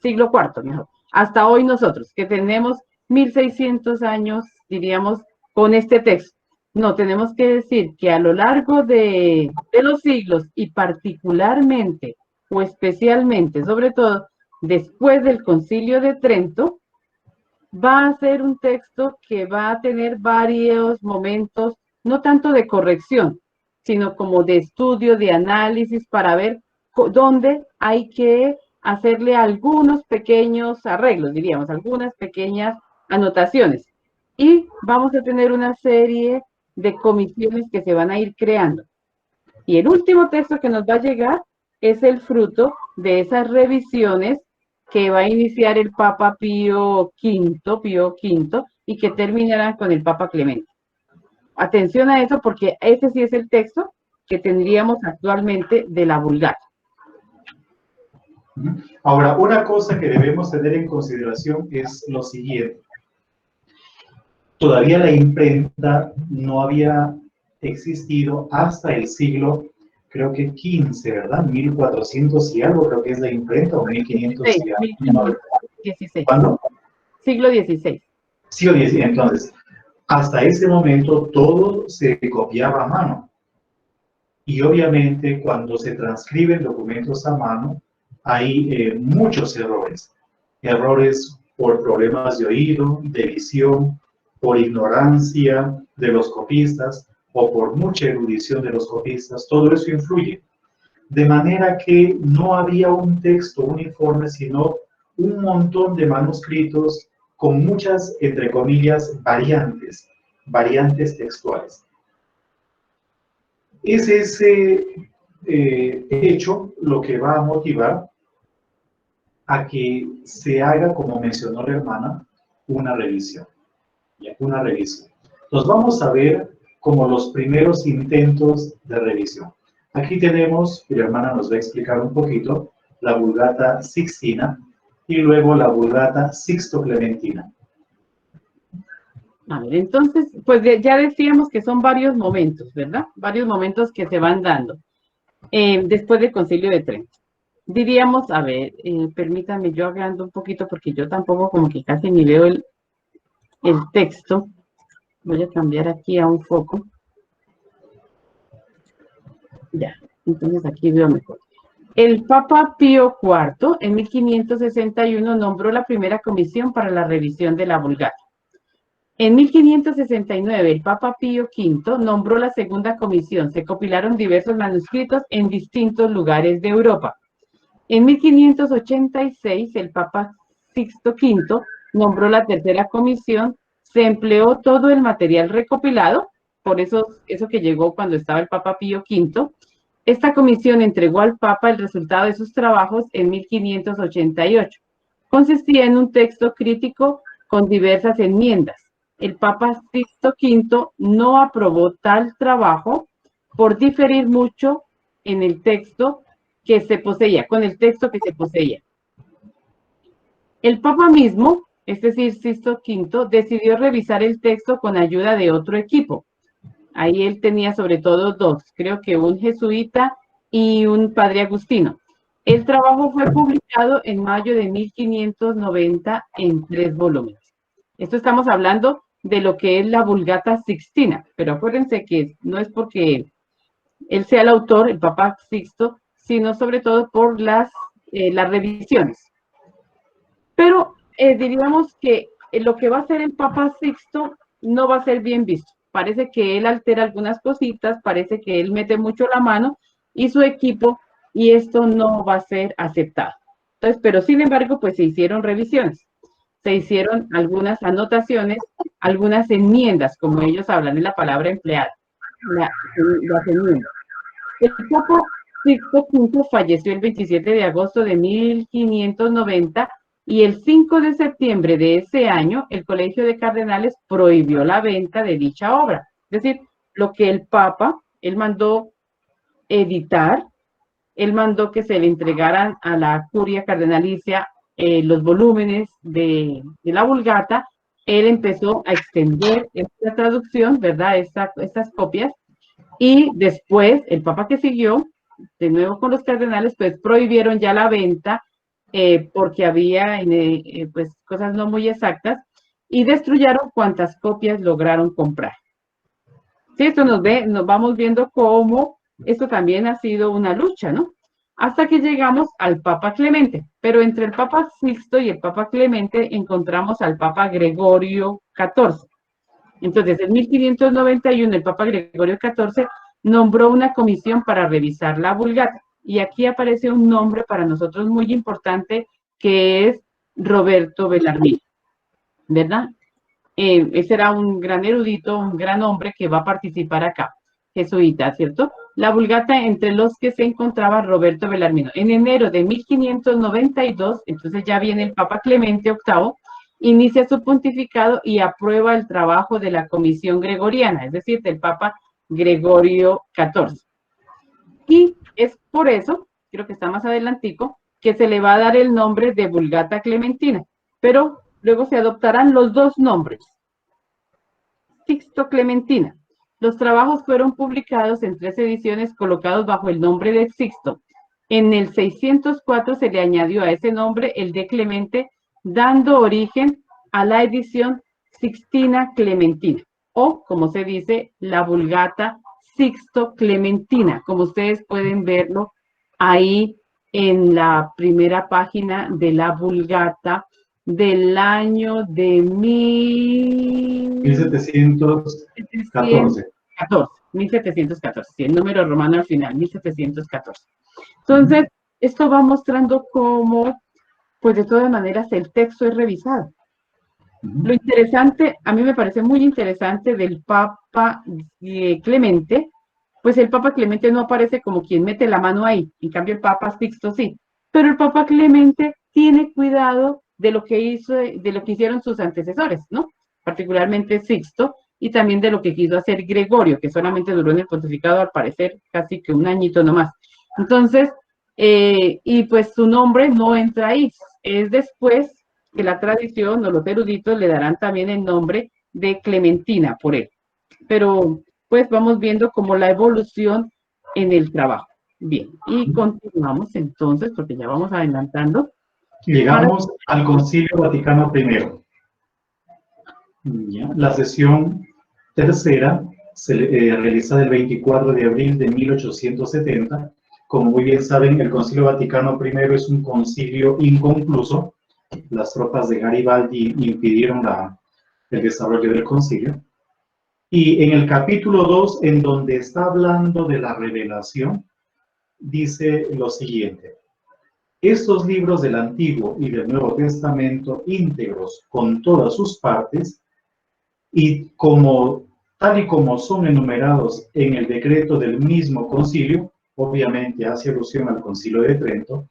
Speaker 2: Siglo IV, mejor. Hasta hoy nosotros, que tenemos 1600 años, diríamos, con este texto. No, tenemos que decir que a lo largo de los siglos y particularmente o especialmente, sobre todo, después del Concilio de Trento, va a ser un texto que va a tener varios momentos, no tanto de corrección, sino como de estudio, de análisis, para ver dónde hay que hacerle algunos pequeños arreglos, diríamos, algunas pequeñas anotaciones. Y vamos a tener una serie de comisiones que se van a ir creando. Y el último texto que nos va a llegar es el fruto de esas revisiones que va a iniciar el Papa Pío V, y que terminará con el Papa Clemente. Atención a eso, porque ese sí es el texto que tendríamos actualmente de la Vulgata.
Speaker 3: Ahora, una cosa que debemos tener en consideración es lo siguiente. Todavía la imprenta no había existido hasta el siglo, creo que 15, ¿verdad? 1400 y algo, creo que es la imprenta, o 1500 y algo.
Speaker 2: 16.
Speaker 3: ¿Cuándo?
Speaker 2: Siglo XVI.
Speaker 3: Siglo XVI. Entonces, hasta ese momento todo se copiaba a mano. Y obviamente cuando se transcriben documentos a mano, hay muchos errores. Errores por problemas de oído, de visión, por ignorancia de los copistas o por mucha erudición de los copistas. Todo eso influye. De manera que no había un texto uniforme, sino un montón de manuscritos con muchas, entre comillas, variantes textuales. Es ese hecho lo que va a motivar a que se haga, como mencionó la hermana, una revisión. Una revisión. Los vamos a ver como los primeros intentos de revisión. Aquí tenemos, y la hermana nos va a explicar un poquito, la Vulgata Sixtina y luego la Vulgata Sixto-Clementina.
Speaker 2: A ver, entonces, pues ya decíamos que son varios momentos, ¿verdad? Varios momentos que se van dando después del Concilio de Trento. Diríamos, a ver, permítanme, yo agrando un poquito porque yo tampoco como que casi ni veo el texto. Voy a cambiar aquí a un foco. Ya, entonces aquí veo mejor. El Papa Pío IV en 1561 nombró la primera comisión para la revisión de la Vulgata. En 1569, el Papa Pío V nombró la segunda comisión. Se compilaron diversos manuscritos en distintos lugares de Europa. En 1586, el Papa Sixto V nombró la tercera comisión. Se empleó todo el material recopilado, por eso que llegó cuando estaba el Papa Pío V. Esta comisión entregó al Papa el resultado de sus trabajos en 1588. Consistía en un texto crítico con diversas enmiendas. El Papa Sixto V no aprobó tal trabajo por diferir mucho en el texto que se poseía, con el texto que se poseía. El Papa mismo, es decir, Sixto V, decidió revisar el texto con ayuda de otro equipo. Ahí él tenía sobre todo dos, creo que un jesuita y un padre agustino. El trabajo fue publicado en mayo de 1590 en 3 volúmenes. Esto estamos hablando de lo que es la Vulgata Sixtina, pero acuérdense que no es porque él sea el autor, el Papa Sixto, sino sobre todo por las revisiones. Pero diríamos que lo que va a hacer el Papa Sixto no va a ser bien visto. Parece que él altera algunas cositas, parece que él mete mucho la mano y su equipo, y esto no va a ser aceptado. Entonces, pero sin embargo, pues se hicieron revisiones, se hicieron algunas anotaciones, algunas enmiendas, como ellos hablan, es la palabra empleada, las enmiendas. El Papa Sixto V falleció el 27 de agosto de 1590 y el 5 de septiembre de ese año el Colegio de Cardenales prohibió la venta de dicha obra. Es decir, lo que el Papa, él mandó editar, él mandó que se le entregaran a la curia cardenalicia los volúmenes de la Vulgata. Él empezó a extender esta traducción, ¿verdad? Estas copias. Y después, el Papa que siguió, de nuevo con los cardenales, pues prohibieron ya la venta porque había pues cosas no muy exactas y destruyeron cuantas copias lograron comprar. Sí, esto nos vamos viendo cómo esto también ha sido una lucha, ¿no? Hasta que llegamos al Papa Clemente. Pero entre el Papa Sixto y el Papa Clemente encontramos al Papa Gregorio XIV. Entonces, en 1591, el Papa Gregorio XIV nombró una comisión para revisar la Vulgata. Y aquí aparece un nombre para nosotros muy importante, que es Roberto Bellarmino, ¿verdad? Ese era un gran erudito, un gran hombre que va a participar acá, jesuita, ¿cierto? La Vulgata, entre los que se encontraba Roberto Bellarmino. En enero de 1592, entonces ya viene el Papa Clemente VIII, inicia su pontificado y aprueba el trabajo de la Comisión Gregoriana, es decir, del Papa Gregorio XIV. Y es por eso, creo que está más adelantico, que se le va a dar el nombre de Vulgata Clementina, pero luego se adoptarán los dos nombres, Sixto Clementina. Los trabajos fueron publicados en 3 ediciones colocados bajo el nombre de Sixto. En el 604 se le añadió a ese nombre el de Clemente, dando origen a la edición Sixtina Clementina, o como se dice, la Vulgata Sixto Clementina, como ustedes pueden verlo ahí en la primera página de la Vulgata del año de
Speaker 3: 1714.
Speaker 2: 1714, sí, el número romano al final, 1714. Entonces, esto va mostrando cómo, pues de todas maneras, el texto es revisado. Lo interesante, a mí me parece muy interesante del Papa Clemente, pues el Papa Clemente no aparece como quien mete la mano ahí, en cambio el Papa Sixto sí, pero el Papa Clemente tiene cuidado de lo que hicieron sus antecesores, ¿no? Particularmente Sixto, y también de lo que quiso hacer Gregorio, que solamente duró en el pontificado al parecer casi que un añito nomás. Entonces, y pues su nombre no entra ahí, es después que la tradición o los eruditos le darán también el nombre de Clementina por él. Pero pues vamos viendo como la evolución en el trabajo. Bien, y continuamos entonces, porque ya vamos adelantando.
Speaker 3: Llegamos al Concilio Vaticano I. Ya, la sesión tercera se realiza el 24 de abril de 1870. Como muy bien saben, el Concilio Vaticano I es un concilio inconcluso. Las tropas de Garibaldi impidieron el desarrollo del concilio. Y en el capítulo 2, en donde está hablando de la revelación, dice lo siguiente: estos libros del Antiguo y del Nuevo Testamento íntegros con todas sus partes, y tal y como son enumerados en el decreto del mismo concilio, obviamente hace alusión al Concilio de Trento,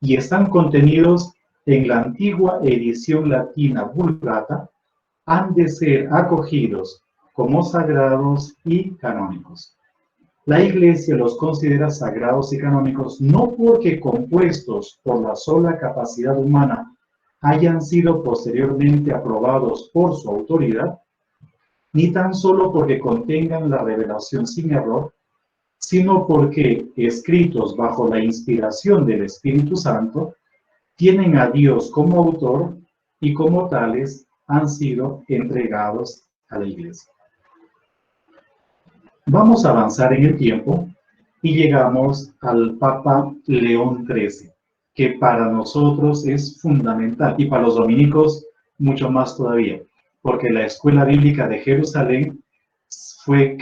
Speaker 3: y están contenidos en la antigua edición latina Vulgata, han de ser acogidos como sagrados y canónicos. La Iglesia los considera sagrados y canónicos no porque compuestos por la sola capacidad humana hayan sido posteriormente aprobados por su autoridad, ni tan solo porque contengan la revelación sin error, sino porque, escritos bajo la inspiración del Espíritu Santo, tienen a Dios como autor y como tales han sido entregados a la Iglesia. Vamos a avanzar en el tiempo y llegamos al Papa León XIII, que para nosotros es fundamental, y para los dominicos mucho más todavía, porque la Escuela Bíblica de Jerusalén fue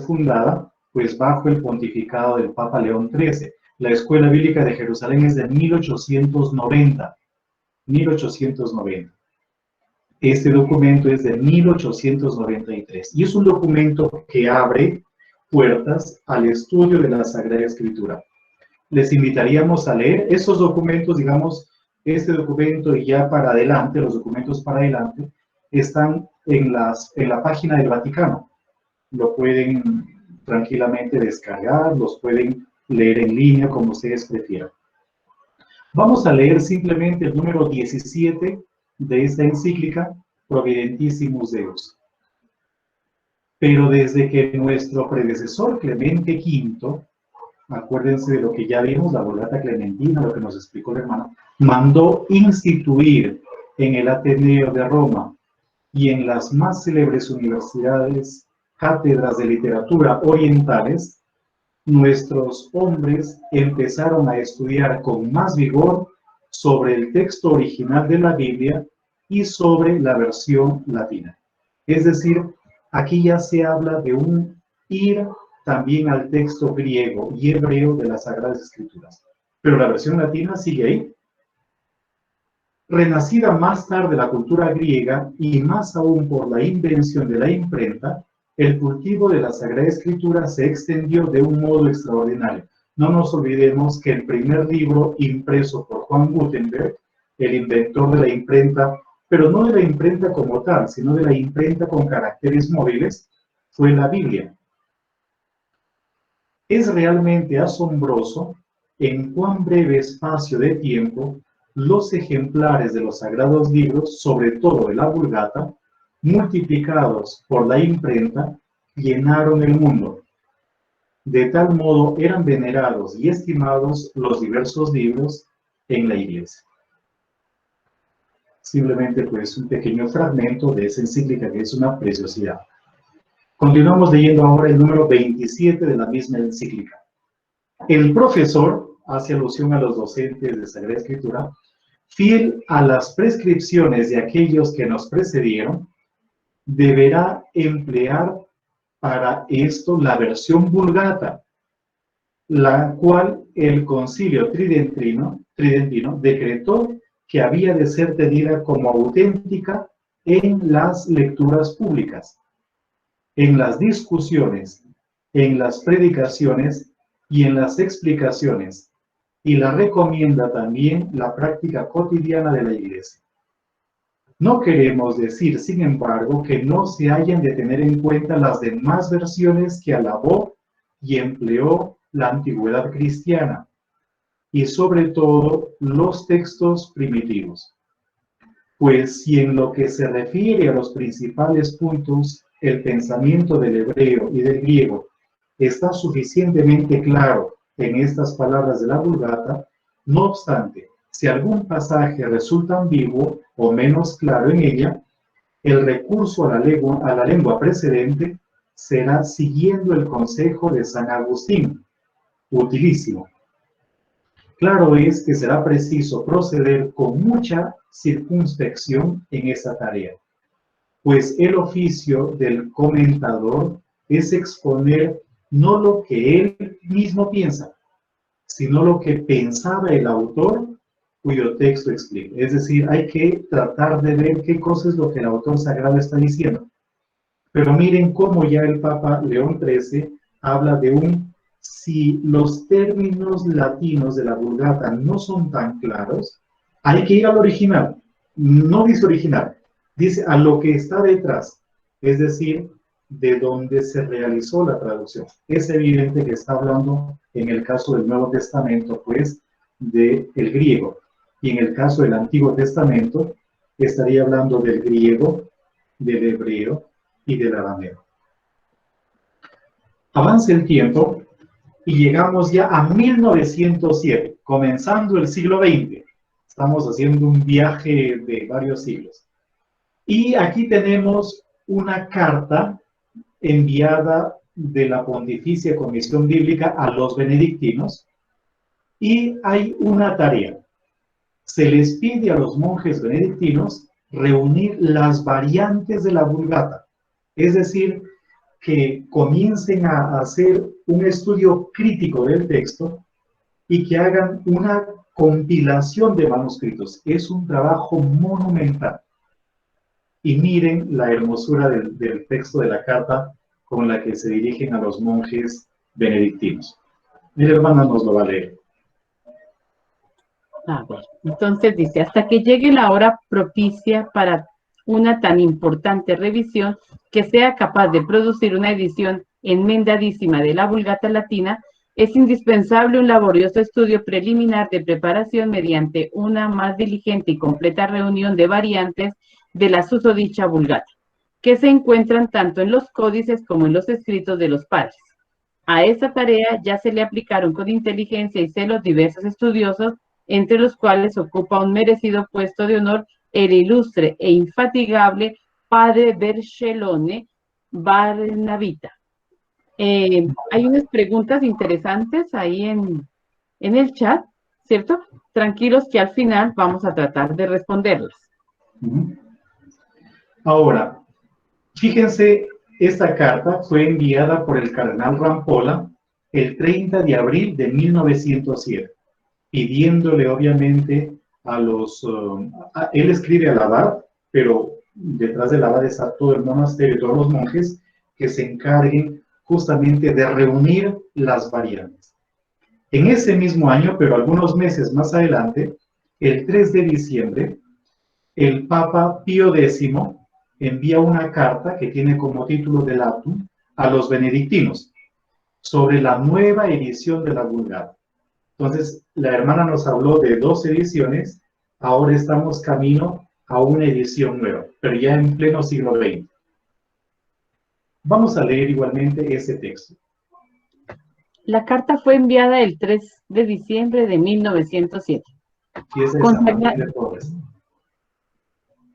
Speaker 3: fundada pues bajo el pontificado del Papa León XIII. La Escuela Bíblica de Jerusalén es de 1890. Este documento es de 1893 y es un documento que abre puertas al estudio de la Sagrada Escritura. Les invitaríamos a leer esos documentos, digamos, este documento y ya para adelante, los documentos para adelante, están en la página del Vaticano. Lo pueden tranquilamente descargar, los pueden leer en línea como ustedes prefieran. Vamos a leer simplemente el número 17 de esta encíclica, Providentissimus Deus. Pero desde que nuestro predecesor Clemente V, acuérdense de lo que ya vimos, la Vulgata Clementina, lo que nos explicó la hermana, mandó instituir en el Ateneo de Roma y en las más célebres universidades, cátedras de literatura orientales, nuestros hombres empezaron a estudiar con más vigor sobre el texto original de la Biblia y sobre la versión latina. Es decir, aquí ya se habla de un ir también al texto griego y hebreo de las Sagradas Escrituras. Pero la versión latina sigue ahí. Renacida más tarde la cultura griega y más aún por la invención de la imprenta, el cultivo de la Sagrada Escritura se extendió de un modo extraordinario. No nos olvidemos que el primer libro impreso por Juan Gutenberg, el inventor de la imprenta, pero no de la imprenta como tal, sino de la imprenta con caracteres móviles, fue la Biblia. Es realmente asombroso en cuán breve espacio de tiempo los ejemplares de los sagrados libros, sobre todo de la Vulgata, multiplicados por la imprenta, llenaron el mundo. De tal modo eran venerados y estimados los diversos libros en la Iglesia. Simplemente pues un pequeño fragmento de esa encíclica que es una preciosidad. Continuamos leyendo ahora el número 27 de la misma encíclica. El profesor, hace alusión a los docentes de Sagrada Escritura, fiel a las prescripciones de aquellos que nos precedieron, deberá emplear para esto la versión Vulgata, la cual el Concilio Tridentino decretó que había de ser tenida como auténtica en las lecturas públicas, en las discusiones, en las predicaciones y en las explicaciones, y la recomienda también la práctica cotidiana de la Iglesia. No queremos decir, sin embargo, que no se hayan de tener en cuenta las demás versiones que alabó y empleó la antigüedad cristiana, y sobre todo los textos primitivos. Pues si en lo que se refiere a los principales puntos, el pensamiento del hebreo y del griego está suficientemente claro en estas palabras de la Vulgata, no obstante, si algún pasaje resulta ambiguo o menos claro en ella, el recurso a la lengua precedente será siguiendo el consejo de San Agustín, utilísimo. Claro es que será preciso proceder con mucha circunspección en esa tarea, pues el oficio del comentador es exponer no lo que él mismo piensa, sino lo que pensaba el autor cuyo texto explica. Es decir, hay que tratar de ver qué cosa es lo que el autor sagrado está diciendo. Pero miren cómo ya el Papa León XIII habla de si los términos latinos de la Vulgata no son tan claros, hay que ir al original. No dice original, dice a lo que está detrás, es decir, de donde se realizó la traducción. Es evidente que está hablando, en el caso del Nuevo Testamento, pues, del griego. Y en el caso del Antiguo Testamento, estaría hablando del griego, del hebreo y del arameo. Avanza el tiempo y llegamos ya a 1907, comenzando el siglo XX. Estamos haciendo un viaje de varios siglos. Y aquí tenemos una carta enviada de la Pontificia Comisión Bíblica a los benedictinos, y hay una tarea. Se les pide a los monjes benedictinos reunir las variantes de la Vulgata, es decir, que comiencen a hacer un estudio crítico del texto y que hagan una compilación de manuscritos. Es un trabajo monumental. Y miren la hermosura del texto de la carta con la que se dirigen a los monjes benedictinos. Mi hermana nos lo va a leer.
Speaker 2: A ver, entonces dice, hasta que llegue la hora propicia para una tan importante revisión que sea capaz de producir una edición enmendadísima de la Vulgata latina, es indispensable un laborioso estudio preliminar de preparación mediante una más diligente y completa reunión de variantes de la susodicha Vulgata, que se encuentran tanto en los códices como en los escritos de los padres. A esa tarea ya se le aplicaron con inteligencia y celo diversos estudiosos, entre los cuales ocupa un merecido puesto de honor el ilustre e infatigable padre Bercellone Barnavita. Hay unas preguntas interesantes ahí en el chat, ¿cierto? Tranquilos que al final vamos a tratar de responderlas.
Speaker 3: Ahora, fíjense, esta carta fue enviada por el cardenal Rampolla el 30 de abril de 1907, pidiéndole obviamente a él escribe al abad, pero detrás del abad está todo el monasterio, todos los monjes que se encarguen justamente de reunir las variantes. En ese mismo año, pero algunos meses más adelante, el 3 de diciembre, el Papa Pío X envía una carta que tiene como título de Latum a los benedictinos sobre la nueva edición de la Vulgata. Entonces, la hermana nos habló de 2 ediciones, ahora estamos camino a una edición nueva, pero ya en pleno siglo XX. Vamos a leer igualmente ese texto.
Speaker 2: La carta fue enviada el 3 de diciembre de 1907.
Speaker 3: Y es de San Martín de Porres.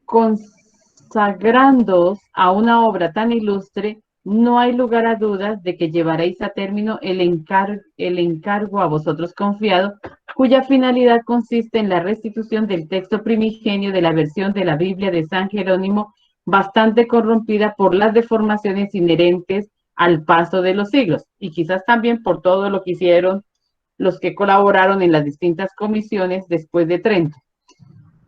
Speaker 2: Consagrándoos a una obra tan ilustre, no hay lugar a dudas de que llevaréis a término el encargo a vosotros confiado, cuya finalidad consiste en la restitución del texto primigenio de la versión de la Biblia de San Jerónimo, bastante corrompida por las deformaciones inherentes al paso de los siglos, y quizás también por todo lo que hicieron los que colaboraron en las distintas comisiones después de Trento.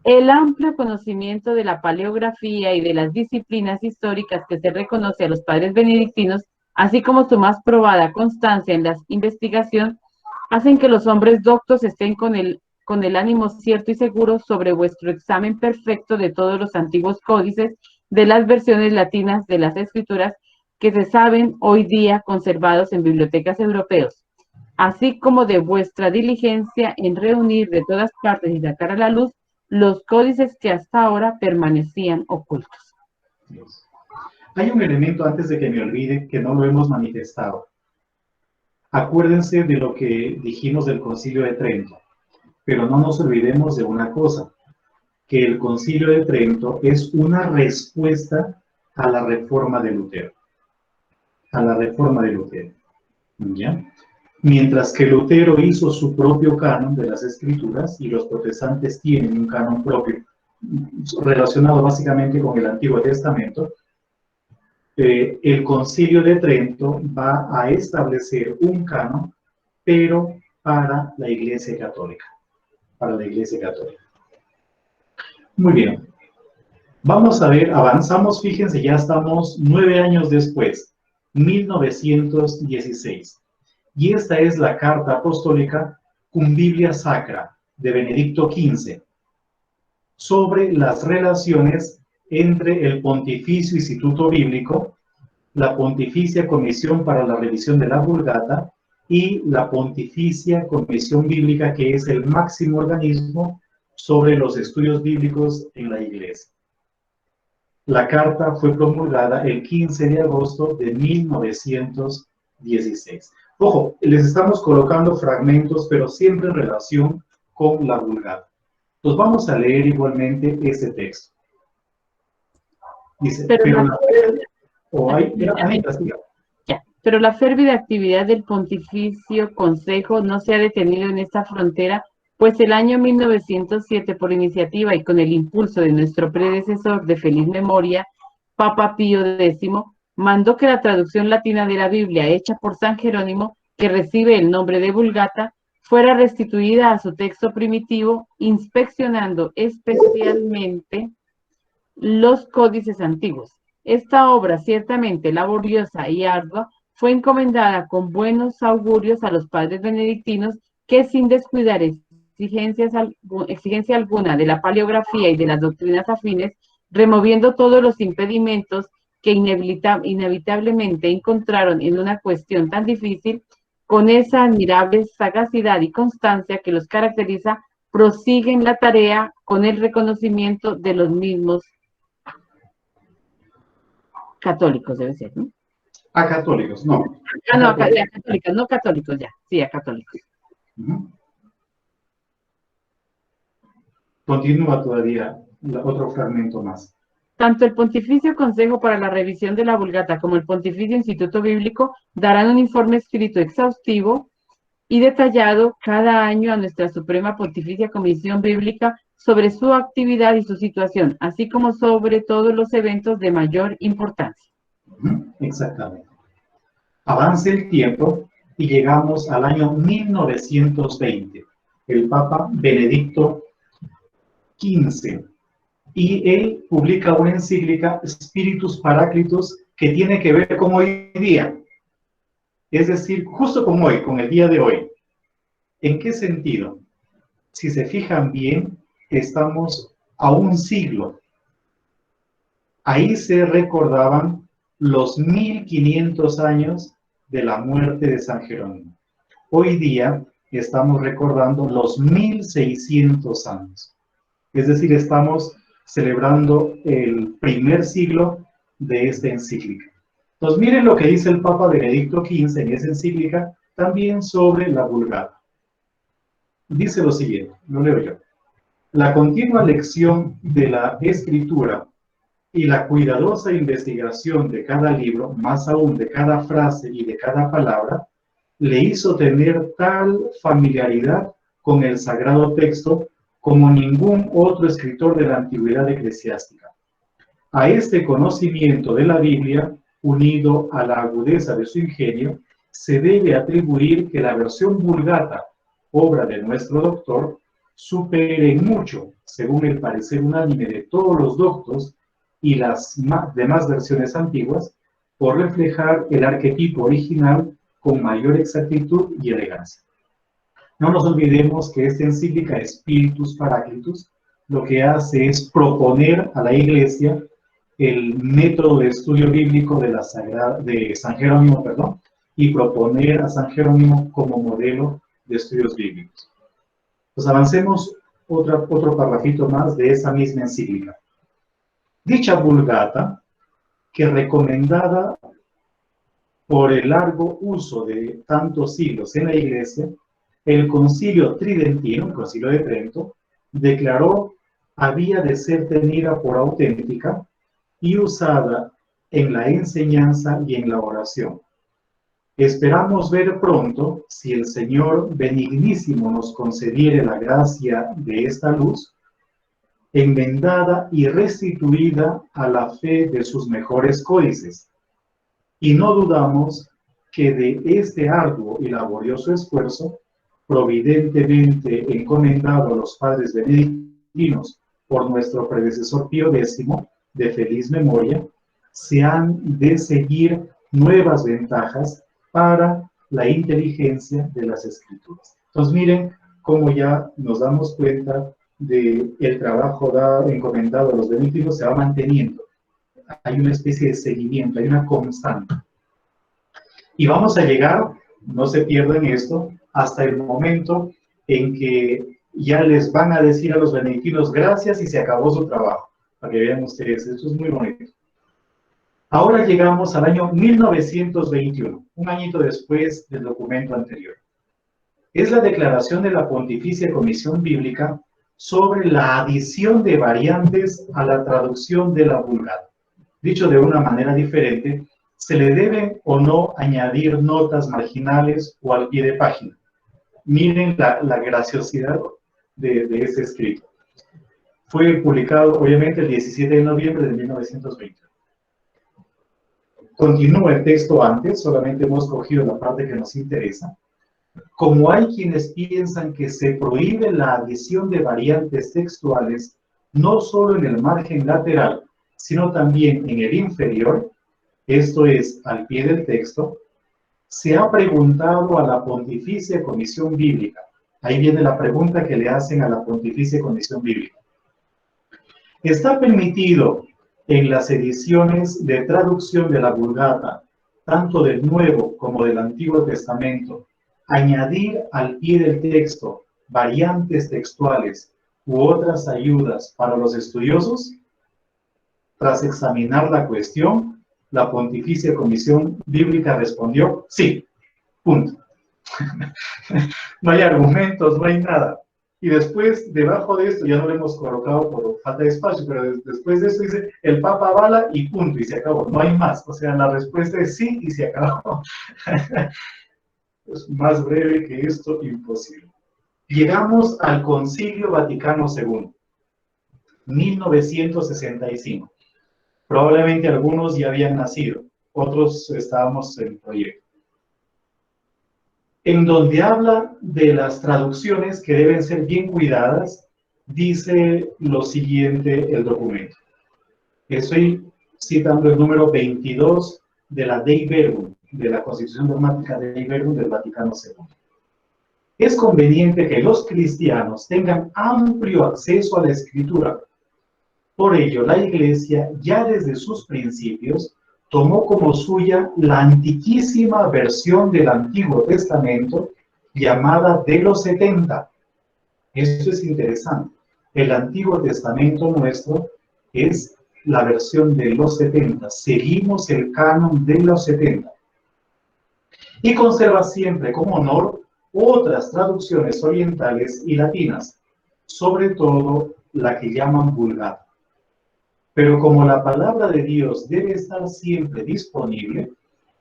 Speaker 2: El amplio conocimiento de la paleografía y de las disciplinas históricas que se reconoce a los padres benedictinos así como su más probada constancia en la investigación, hacen que los hombres doctos estén con el ánimo cierto y seguro sobre vuestro examen perfecto de todos los antiguos códices de las versiones latinas de las escrituras que se saben hoy día conservados en bibliotecas europeos, así como de vuestra diligencia en reunir de todas partes y sacar a la luz los códices que hasta ahora permanecían ocultos.
Speaker 3: Hay un elemento antes de que me olvide que no lo hemos manifestado. Acuérdense de lo que dijimos del Concilio de Trento, pero no nos olvidemos de una cosa, que el Concilio de Trento es una respuesta a la reforma de Lutero. A la reforma de Lutero. ¿Ya? Mientras que Lutero hizo su propio canon de las Escrituras y los protestantes tienen un canon propio relacionado básicamente con el Antiguo Testamento, el Concilio de Trento va a establecer un canon, pero para la Iglesia Católica. Para la Iglesia Católica. Muy bien. Vamos a ver, avanzamos, fíjense, ya estamos 9 años después, 1916. Y esta es la carta apostólica Cum Biblia Sacra de Benedicto XV sobre las relaciones entre el Pontificio Instituto Bíblico, la Pontificia Comisión para la Revisión de la Vulgata y la Pontificia Comisión Bíblica, que es el máximo organismo sobre los estudios bíblicos en la Iglesia. La carta fue promulgada el 15 de agosto de 1916. Ojo, les estamos colocando fragmentos, pero siempre en relación con la Vulgata. Entonces vamos a leer igualmente ese texto. Dice,
Speaker 2: pero la férvida actividad del Pontificio Consejo no se ha detenido en esta frontera, pues el año 1907, por iniciativa y con el impulso de nuestro predecesor de feliz memoria, Papa Pío X, mandó que la traducción latina de la Biblia hecha por San Jerónimo, que recibe el nombre de Vulgata, fuera restituida a su texto primitivo, inspeccionando especialmente los códices antiguos. Esta obra, ciertamente laboriosa y ardua, fue encomendada con buenos augurios a los padres benedictinos que, sin descuidar exigencia alguna de la paleografía y de las doctrinas afines, removiendo todos los impedimentos que inevitablemente encontraron en una cuestión tan difícil, con esa admirable sagacidad y constancia que los caracteriza, prosiguen la tarea con el reconocimiento de los mismos católicos, debe ser, ¿no?
Speaker 3: A católicos, no.
Speaker 2: No, católicos, no católicos ya, sí, a católicos.
Speaker 3: Continúa todavía otro fragmento más.
Speaker 2: Tanto el Pontificio Consejo para la Revisión de la Vulgata como el Pontificio Instituto Bíblico darán un informe escrito exhaustivo y detallado cada año a nuestra Suprema Pontificia Comisión Bíblica sobre su actividad y su situación, así como sobre todos los eventos de mayor importancia.
Speaker 3: Exactamente. Avanza el tiempo y llegamos al año 1920. El Papa Benedicto XV. Y él publica una encíclica, Spiritus Paraclitus, que tiene que ver con hoy día. Es decir, justo como hoy, con el día de hoy. ¿En qué sentido? Si se fijan bien, estamos a un siglo. Ahí se recordaban los 1500 años de la muerte de San Jerónimo. Hoy día estamos recordando los 1600 años. Es decir, estamos celebrando el primer siglo de esta encíclica. Entonces, miren lo que dice el Papa Benedicto XV en esa encíclica, también sobre la Vulgata. Dice lo siguiente, lo leo yo. La continua lección de la Escritura y la cuidadosa investigación de cada libro, más aún de cada frase y de cada palabra, le hizo tener tal familiaridad con el sagrado texto como ningún otro escritor de la antigüedad eclesiástica. A este conocimiento de la Biblia, unido a la agudeza de su ingenio, se debe atribuir que la versión Vulgata, obra de nuestro doctor, supere mucho, según el parecer unánime de todos los doctos y las demás versiones antiguas, por reflejar el arquetipo original con mayor exactitud y elegancia. No nos olvidemos que esta encíclica Spiritus Paraclitus lo que hace es proponer a la Iglesia el método de estudio bíblico de San Jerónimo, y proponer a San Jerónimo como modelo de estudios bíblicos. Pues avancemos otro parrafito más de esa misma encíclica. Dicha Vulgata, que recomendada por el largo uso de tantos siglos en la Iglesia, el Concilio Tridentino, el Concilio de Trento, declaró había de ser tenida por auténtica y usada en la enseñanza y en la oración. Esperamos ver pronto, si el Señor benignísimo nos concediere la gracia de esta luz, enmendada y restituida a la fe de sus mejores códices. Y no dudamos que de este arduo y laborioso esfuerzo, providentemente encomendado a los padres benedictinos por nuestro predecesor Pío X, de feliz memoria, se han de seguir nuevas ventajas para la inteligencia de las Escrituras. Entonces miren cómo ya nos damos cuenta de el trabajo encomendado a los benedictinos se va manteniendo. Hay una especie de seguimiento, hay una constante. Y vamos a llegar, no se pierdan esto, hasta el momento en que ya les van a decir a los benedictinos gracias y se acabó su trabajo. Para que vean ustedes, esto es muy bonito. Ahora llegamos al año 1921, un añito después del documento anterior. Es la declaración de la Pontificia Comisión Bíblica sobre la adición de variantes a la traducción de la Vulgata. Dicho de una manera diferente, se le deben o no añadir notas marginales o al pie de página. Miren la graciosidad de ese escrito. Fue publicado, obviamente, el 17 de noviembre de 1920. Continúa el texto antes, solamente hemos cogido la parte que nos interesa. Como hay quienes piensan que se prohíbe la adición de variantes textuales, no solo en el margen lateral, sino también en el inferior, esto es, al pie del texto, se ha preguntado a la Pontificia Comisión Bíblica. Ahí viene la pregunta que le hacen a la Pontificia Comisión Bíblica. ¿Está permitido en las ediciones de traducción de la Vulgata, tanto del Nuevo como del Antiguo Testamento, añadir al pie del texto variantes textuales u otras ayudas para los estudiosos? Tras examinar la cuestión, la Pontificia Comisión Bíblica respondió sí, punto. No hay argumentos, no hay nada. Y después, debajo de esto, ya no lo hemos colocado por falta de espacio, pero después de esto dice, el Papa avala y punto, y se acabó. No hay más. O sea, la respuesta es sí y se acabó. Es más breve que esto, imposible. Llegamos al Concilio Vaticano II, 1965. Probablemente algunos ya habían nacido, otros estábamos en proyecto. En donde habla de las traducciones que deben ser bien cuidadas, dice lo siguiente el documento. Estoy citando el número 22 de la Dei Verbum, de la Constitución Dogmática Dei Verbum del Vaticano II. Es conveniente que los cristianos tengan amplio acceso a la Escritura. Por ello, la Iglesia, ya desde sus principios, tomó como suya la antiquísima versión del Antiguo Testamento llamada de los 70. Esto es interesante. El Antiguo Testamento nuestro es la versión de los 70. Seguimos el canon de los 70. Y conserva siempre como honor otras traducciones orientales y latinas, sobre todo la que llaman Vulgata. Pero como la palabra de Dios debe estar siempre disponible,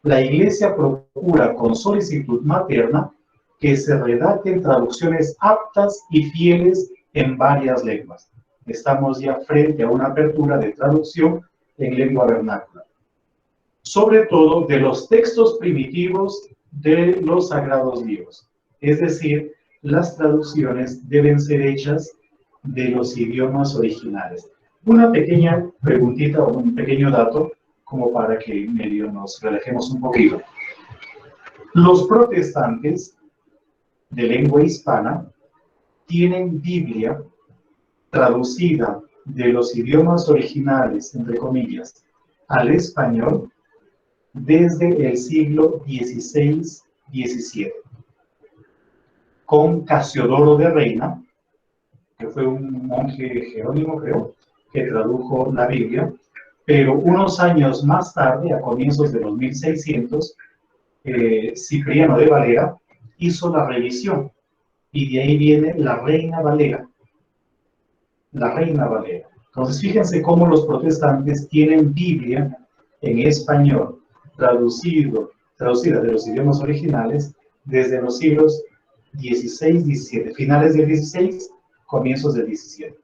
Speaker 3: la Iglesia procura con solicitud materna que se redacten traducciones aptas y fieles en varias lenguas. Estamos ya frente a una apertura de traducción en lengua vernácula. Sobre todo de los textos primitivos de los sagrados libros. Es decir, las traducciones deben ser hechas de los idiomas originales. Una pequeña preguntita o un pequeño dato como para que medio nos relajemos un poquito. Los protestantes de lengua hispana tienen Biblia traducida de los idiomas originales, entre comillas, al español desde el siglo XVI-XVII, con Casiodoro de Reina, que fue un monje jerónimo, creo, que tradujo la Biblia, pero unos años más tarde, a comienzos de los 1600, Cipriano de Valera hizo la revisión, y de ahí viene la Reina Valera. La Reina Valera. Entonces, fíjense cómo los protestantes tienen Biblia en español, traducida de los idiomas originales, desde los siglos XVI, XVII, finales del XVI, comienzos del XVII.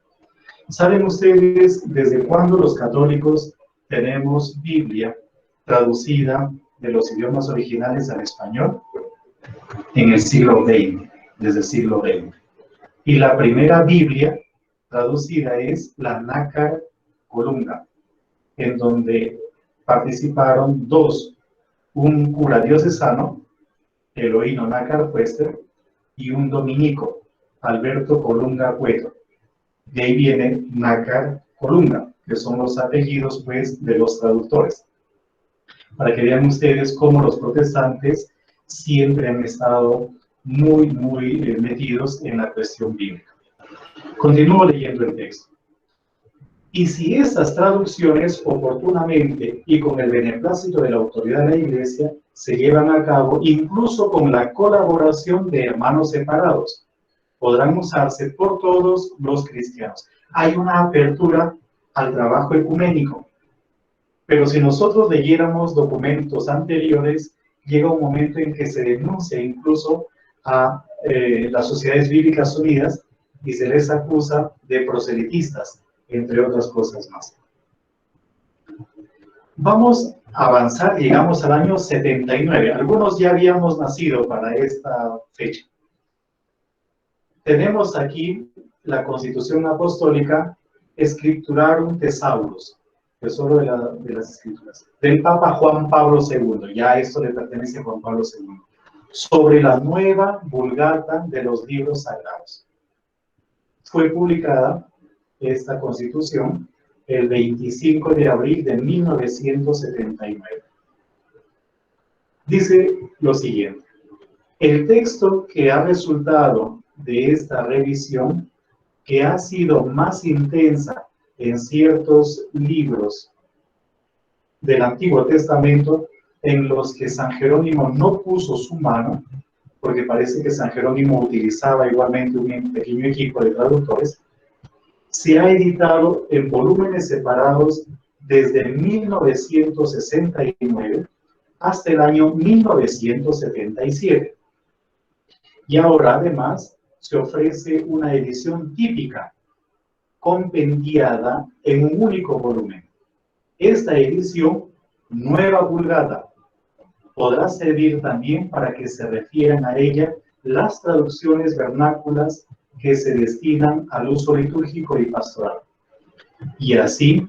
Speaker 3: ¿Saben ustedes desde cuándo los católicos tenemos Biblia traducida de los idiomas originales al español? En el siglo XX, desde el siglo XX. Y la primera Biblia traducida es la Nácar Colunga, en donde participaron dos, un cura diocesano, Eloíno Nácar Puester, y un dominico, Alberto Colunga Cueto. De ahí viene Nácar Colunga, que son los apellidos, pues, de los traductores. Para que vean ustedes cómo los protestantes siempre han estado muy metidos en la cuestión bíblica. Continúo leyendo el texto. Y si estas traducciones oportunamente y con el beneplácito de la autoridad de la Iglesia se llevan a cabo incluso con la colaboración de hermanos separados, podrán usarse por todos los cristianos. Hay una apertura al trabajo ecuménico, pero si nosotros leyéramos documentos anteriores, llega un momento en que se denuncia incluso a las Sociedades Bíblicas Unidas y se les acusa de proselitistas, entre otras cosas más. Vamos a avanzar, llegamos al año 79. Algunos ya habíamos nacido para esta fecha. Tenemos aquí la Constitución Apostólica Scripturarum Thesaurus, Tesoro de las Escrituras, del Papa Juan Pablo II. Ya esto le pertenece a Juan Pablo II. Sobre la nueva Vulgata de los libros sagrados. Fue publicada esta Constitución el 25 de abril de 1979. Dice lo siguiente: el texto que ha resultado de esta revisión, que ha sido más intensa en ciertos libros del Antiguo Testamento, en los que San Jerónimo no puso su mano, porque parece que San Jerónimo utilizaba igualmente un pequeño equipo de traductores, se ha editado en volúmenes separados desde 1969 hasta el año 1977. Y ahora, además, se ofrece una edición típica, compendiada en un único volumen. Esta edición, Nueva Vulgata, podrá servir también para que se refieran a ella las traducciones vernáculas que se destinan al uso litúrgico y pastoral. Y así,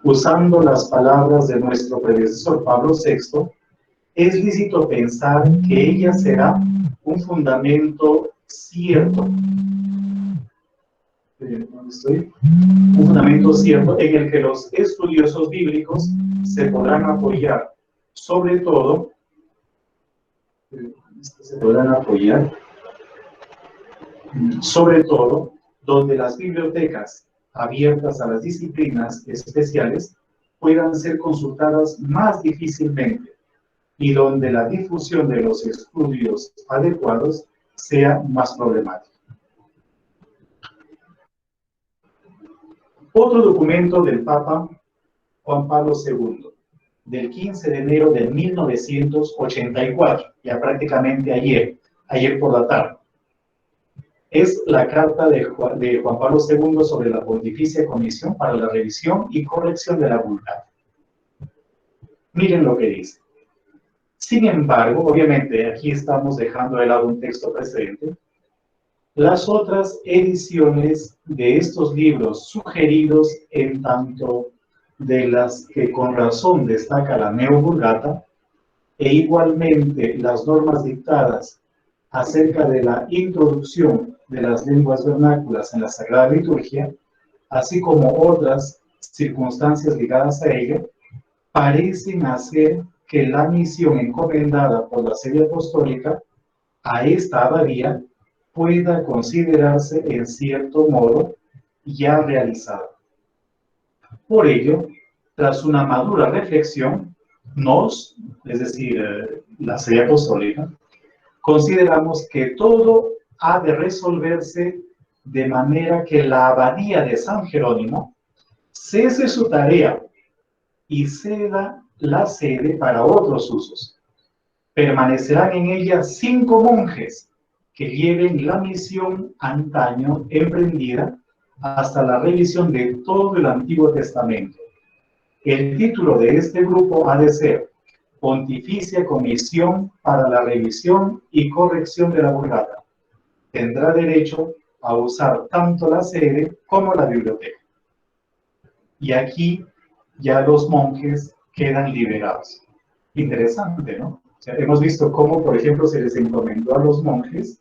Speaker 3: usando las palabras de nuestro predecesor Pablo VI, es lícito pensar que ella será un fundamento cierto. Un fundamento cierto en el que los estudiosos bíblicos se podrán apoyar, sobre todo, donde las bibliotecas abiertas a las disciplinas especiales puedan ser consultadas más difícilmente y donde la difusión de los estudios adecuados sea más problemática. Otro documento del Papa Juan Pablo II, del 15 de enero de 1984, ya prácticamente ayer por la tarde, es la carta de Juan Pablo II sobre la Pontificia Comisión para la Revisión y Corrección de la Vulgata. Miren lo que dice. Sin embargo, obviamente, aquí estamos dejando de lado un texto precedente. Las otras ediciones de estos libros sugeridos en tanto de las que con razón destaca la Neo Vulgata, e igualmente las normas dictadas acerca de la introducción de las lenguas vernáculas en la Sagrada Liturgia, así como otras circunstancias ligadas a ella, parecen hacer que la misión encomendada por la Serie Apostólica a esta abadía pueda considerarse en cierto modo ya realizada. Por ello, tras una madura reflexión, es decir, la Serie Apostólica, consideramos que todo ha de resolverse de manera que la abadía de San Jerónimo cese su tarea y ceda la sede para otros usos. Permanecerán en ella 5 monjes que lleven la misión antaño emprendida hasta la revisión de todo el Antiguo Testamento. El título de este grupo ha de ser Pontificia Comisión para la Revisión y Corrección de la Vulgata. Tendrá derecho a usar tanto la sede como la biblioteca. Y aquí ya los monjes quedan liberados. Interesante, ¿no? O sea, hemos visto cómo, por ejemplo, se les encomendó a los monjes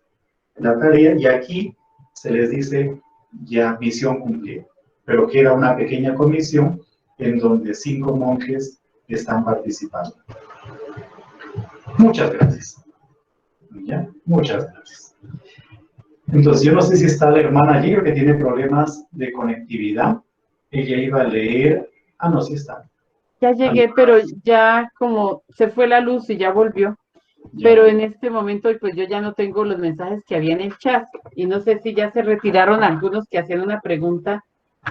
Speaker 3: la tarea y aquí se les dice ya misión cumplida. Pero queda una pequeña comisión en donde 5 monjes están participando. Muchas gracias. ¿Ya? Muchas gracias. Entonces, yo no sé si está la hermana allí, que tiene problemas de conectividad. Ella iba a leer. Ah, no, sí está.
Speaker 2: Ya llegué, pero ya como se fue la luz y ya volvió.
Speaker 3: Ya.
Speaker 2: Pero en este momento, pues yo ya no tengo los mensajes que había en el chat. Y no sé si ya se retiraron algunos que hacían una pregunta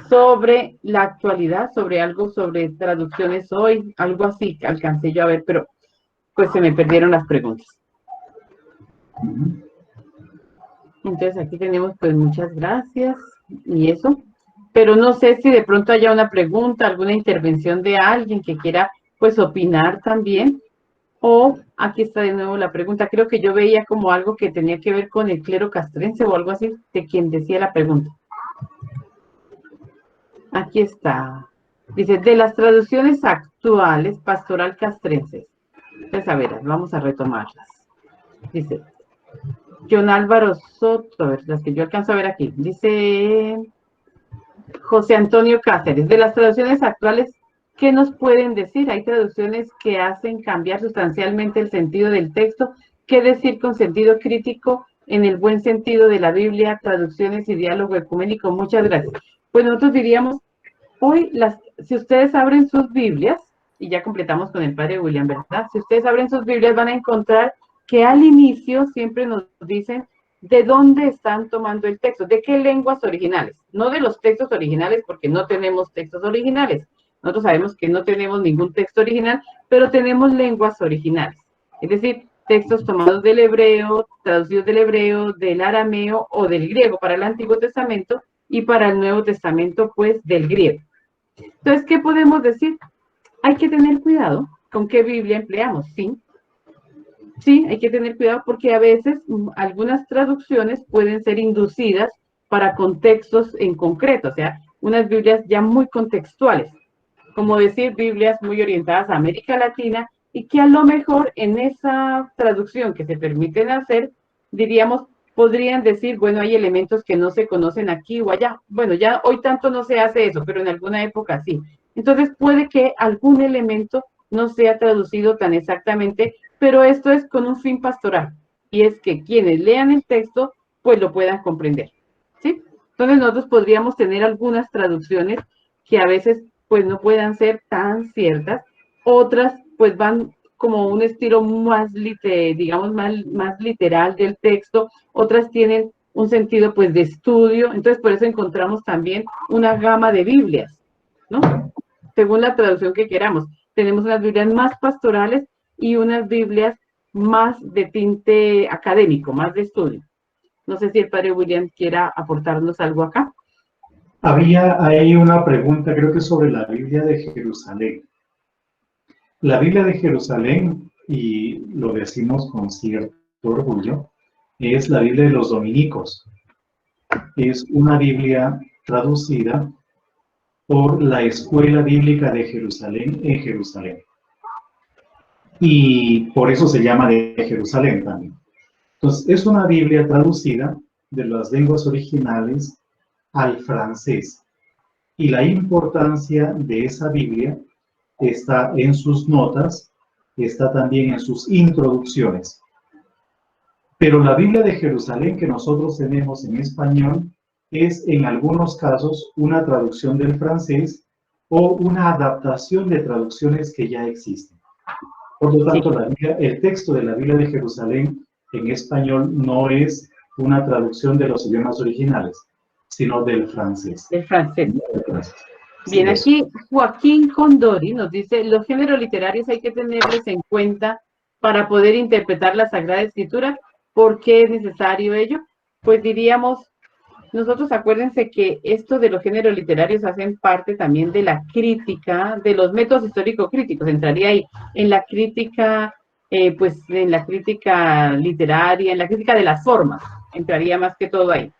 Speaker 2: sobre la actualidad, sobre algo, sobre traducciones hoy, algo así que alcancé yo a ver, pero pues se me perdieron las preguntas. Entonces aquí tenemos pues muchas gracias y eso, pero no sé si de pronto haya una pregunta, alguna intervención de alguien que quiera pues opinar también, o aquí está de nuevo la pregunta. Creo que yo veía como algo que tenía que ver con el clero castrense o algo así, de quien decía la pregunta. Aquí está. Dice, de las traducciones actuales pastoral castrenses. Entonces, a ver, vamos a retomarlas. Dice, John Álvaro Soto, a ver, las que yo alcanzo a ver aquí. Dice José Antonio Cáceres, de las traducciones actuales, ¿qué nos pueden decir? Hay traducciones que hacen cambiar sustancialmente el sentido del texto. ¿Qué decir con sentido crítico en el buen sentido de la Biblia? Traducciones y diálogo ecuménico. Muchas gracias. Pues nosotros diríamos, hoy, si ustedes abren sus Biblias, y ya completamos con el padre William, ¿verdad? Si ustedes abren sus Biblias van a encontrar que al inicio siempre nos dicen de dónde están tomando el texto, de qué lenguas originales, no de los textos originales, porque no tenemos textos originales. Nosotros sabemos que no tenemos ningún texto original, pero tenemos lenguas originales. Es decir, textos tomados del hebreo, traducidos del hebreo, del arameo o del griego para el Antiguo Testamento, y para el Nuevo Testamento, pues, del griego. Entonces, ¿qué podemos decir? Hay que tener cuidado con qué Biblia empleamos, ¿sí? Sí, hay que tener cuidado porque a veces algunas traducciones pueden ser inducidas para contextos en concreto, o sea, unas Biblias ya muy contextuales, como decir Biblias muy orientadas a América Latina y que a lo mejor en esa traducción que se permiten hacer, diríamos, podrían decir, bueno, hay elementos que no se conocen aquí o allá. Bueno, ya hoy tanto no se hace eso, pero en alguna época sí. Entonces puede que algún elemento no sea traducido tan exactamente, pero esto es con un fin pastoral, y es que quienes lean el texto, pues lo puedan comprender, ¿sí? Entonces nosotros podríamos tener algunas traducciones que a veces pues no puedan ser tan ciertas, otras pues van como un estilo más, digamos, más literal del texto, otras tienen un sentido pues de estudio, entonces por eso encontramos también una gama de Biblias, ¿no? Según la traducción que queramos. Tenemos unas Biblias más pastorales y unas Biblias más de tinte académico, más de estudio. No sé si el padre William quiera aportarnos algo acá.
Speaker 3: Había ahí una pregunta, creo que sobre la Biblia de Jerusalén. La Biblia de Jerusalén, y lo decimos con cierto orgullo, es la Biblia de los dominicos. Es una Biblia traducida por la Escuela Bíblica de Jerusalén en Jerusalén. Y por eso se llama de Jerusalén también. Entonces, es una Biblia traducida de las lenguas originales al francés. Y la importancia de esa Biblia está en sus notas, está también en sus introducciones. Pero la Biblia de Jerusalén que nosotros tenemos en español es en algunos casos una traducción del francés o una adaptación de traducciones que ya existen. Por lo tanto, el texto de la Biblia de Jerusalén en español no es una traducción de los idiomas originales, sino del francés.
Speaker 2: Del francés.
Speaker 3: Del francés.
Speaker 2: Bien,
Speaker 3: Sí,
Speaker 2: aquí Joaquín Condori nos dice, los géneros literarios hay que tenerlos en cuenta para poder interpretar la Sagrada Escritura. ¿Por qué es necesario ello? Pues diríamos, nosotros acuérdense que esto de los géneros literarios hacen parte también de la crítica, de los métodos histórico-críticos, entraría ahí, en la crítica, pues en la crítica literaria, en la crítica de las formas, entraría más que todo ahí,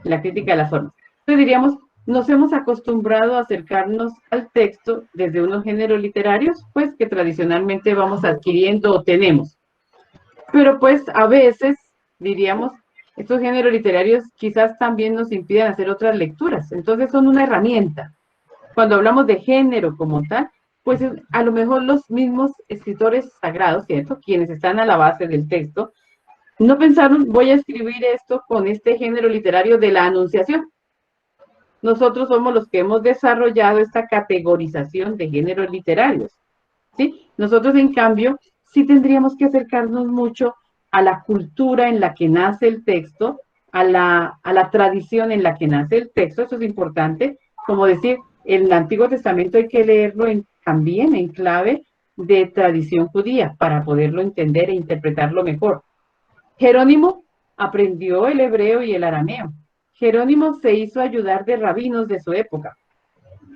Speaker 2: en la crítica de las formas. Entonces diríamos, nos hemos acostumbrado a acercarnos al texto desde unos géneros literarios, pues que tradicionalmente vamos adquiriendo o tenemos. Pero pues a veces, diríamos, estos géneros literarios quizás también nos impiden hacer otras lecturas. Entonces son una herramienta. Cuando hablamos de género como tal, pues a lo mejor los mismos escritores sagrados, ¿cierto? Quienes están a la base del texto, no pensaron, voy a escribir esto con este género literario de la Anunciación. Nosotros somos los que hemos desarrollado esta categorización de géneros literarios, ¿sí? Nosotros, en cambio, sí tendríamos que acercarnos mucho a la cultura en la que nace el texto, a la tradición en la que nace el texto. Eso es importante. Como decir, el Antiguo Testamento hay que leerlo también en clave de tradición judía para poderlo entender e interpretarlo mejor. Jerónimo aprendió el hebreo y el arameo. Jerónimo se hizo ayudar de rabinos de su época.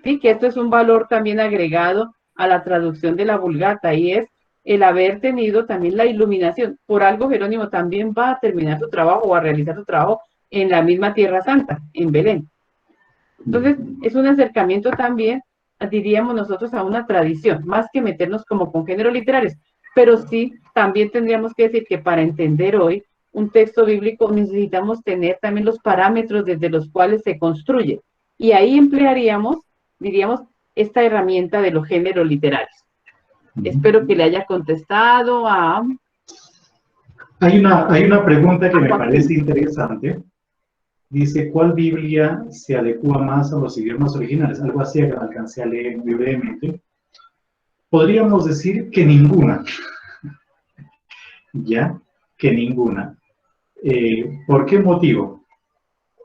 Speaker 2: Sí, que esto es un valor también agregado a la traducción de la Vulgata, y es el haber tenido también la iluminación. Por algo Jerónimo también va a terminar su trabajo o a realizar su trabajo en la misma Tierra Santa, en Belén. Entonces, es un acercamiento también, diríamos nosotros, a una tradición, más que meternos como con géneros literarios. Pero sí, también tendríamos que decir que para entender hoy un texto bíblico necesitamos tener también los parámetros desde los cuales se construye. Y ahí emplearíamos, diríamos, esta herramienta de los géneros literarios. Espero que le haya contestado a...
Speaker 3: Hay una pregunta que me parece interesante. Dice, ¿cuál Biblia se adecua más a los idiomas originales? Algo así que alcancé a leer muy brevemente. Podríamos decir que ninguna. ¿Ya? Que ninguna. ¿Por qué motivo?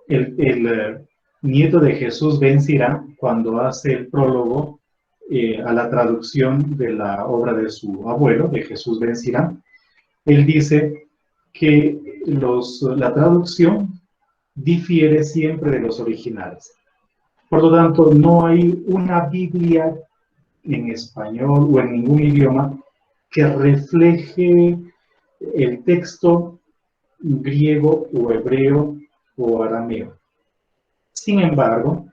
Speaker 3: El nieto de Jesús Ben Sira, cuando hace el prólogo a la traducción de la obra de su abuelo, de Jesús Ben Sira, él dice que la traducción difiere siempre de los originales. Por lo tanto, no hay una Biblia en español o en ningún idioma que refleje el texto griego o hebreo o arameo. Sin embargo,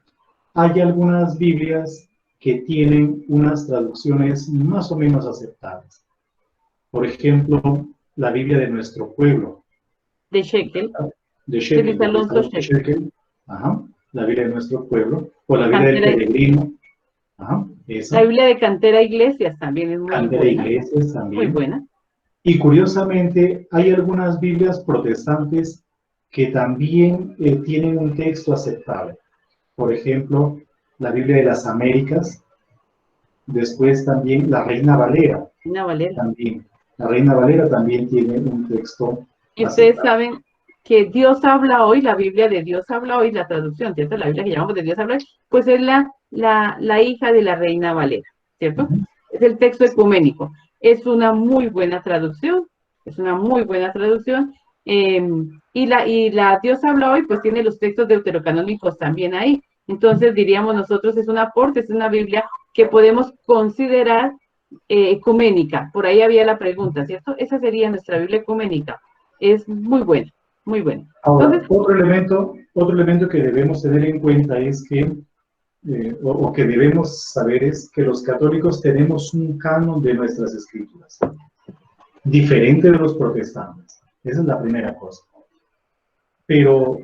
Speaker 3: hay algunas Biblias que tienen unas traducciones más o menos aceptables. Por ejemplo, la Biblia de nuestro pueblo.
Speaker 2: De Shekel.
Speaker 3: De Shekel. Ajá, la Biblia de nuestro pueblo. O la Biblia del peregrino. Ajá, esa.
Speaker 2: La Biblia de Cantera Iglesias también es muy
Speaker 3: Cantera
Speaker 2: buena.
Speaker 3: Iglesias también.
Speaker 2: Muy buena.
Speaker 3: Y curiosamente, hay algunas Biblias protestantes que también tienen un texto aceptable. Por ejemplo, la Biblia de las Américas, después también la Reina Valera.
Speaker 2: Reina Valera.
Speaker 3: También. La Reina Valera también tiene un texto
Speaker 2: y ustedes saben que Dios habla hoy, la Biblia de Dios habla hoy, la traducción, ¿cierto? La Biblia que llamamos de Dios habla hoy, pues es la hija de la Reina Valera, ¿cierto? Es el texto ecuménico. Es una muy buena traducción, es una muy buena traducción. Y la Dios habla hoy, pues tiene los textos deuterocanónicos también ahí. Entonces, diríamos nosotros, es un aporte, es una Biblia que podemos considerar ecuménica. Por ahí había la pregunta, ¿cierto? Esa sería nuestra Biblia ecuménica. Es muy buena, muy buena.
Speaker 3: Ahora,
Speaker 2: Entonces,
Speaker 3: otro elemento que debemos tener en cuenta es que o que debemos saber es que los católicos tenemos un canon de nuestras escrituras, diferente de los protestantes. Esa es la primera cosa. Pero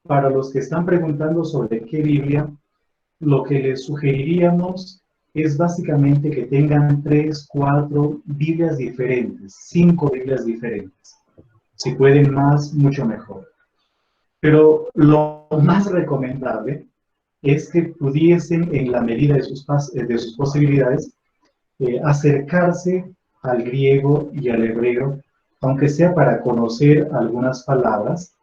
Speaker 3: para los que están preguntando sobre qué Biblia, lo que les sugeriríamos es básicamente que tengan 3, 4 Biblias diferentes, 5 Biblias diferentes. Si pueden más, mucho mejor. Pero lo más recomendable es que pudiesen, en la medida de sus posibilidades, acercarse al griego y al hebreo, aunque sea para conocer algunas palabras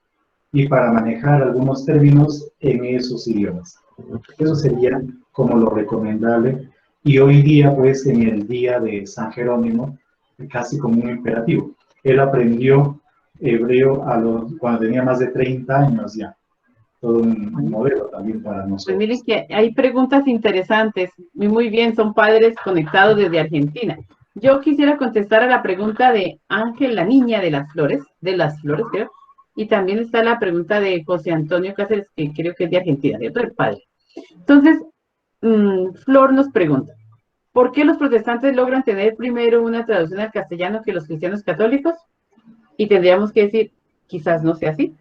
Speaker 3: y para manejar algunos términos en esos idiomas. Eso sería como lo recomendable, y hoy día, pues, en el día de San Jerónimo, casi como un imperativo. Él aprendió hebreo cuando tenía más de 30 años ya. Todo un modelo también para nosotros.
Speaker 2: Pues miren que hay preguntas interesantes. Muy bien, son padres conectados desde Argentina. Yo quisiera contestar a la pregunta de Ángel, la niña de las flores, creo. Y también está la pregunta de José Antonio Cáceres, que creo que es de Argentina, ¿cierto? El padre. Entonces, Flor nos pregunta, ¿por qué los protestantes logran tener primero una traducción al castellano que los cristianos católicos? Y tendríamos que decir, quizás no sea así.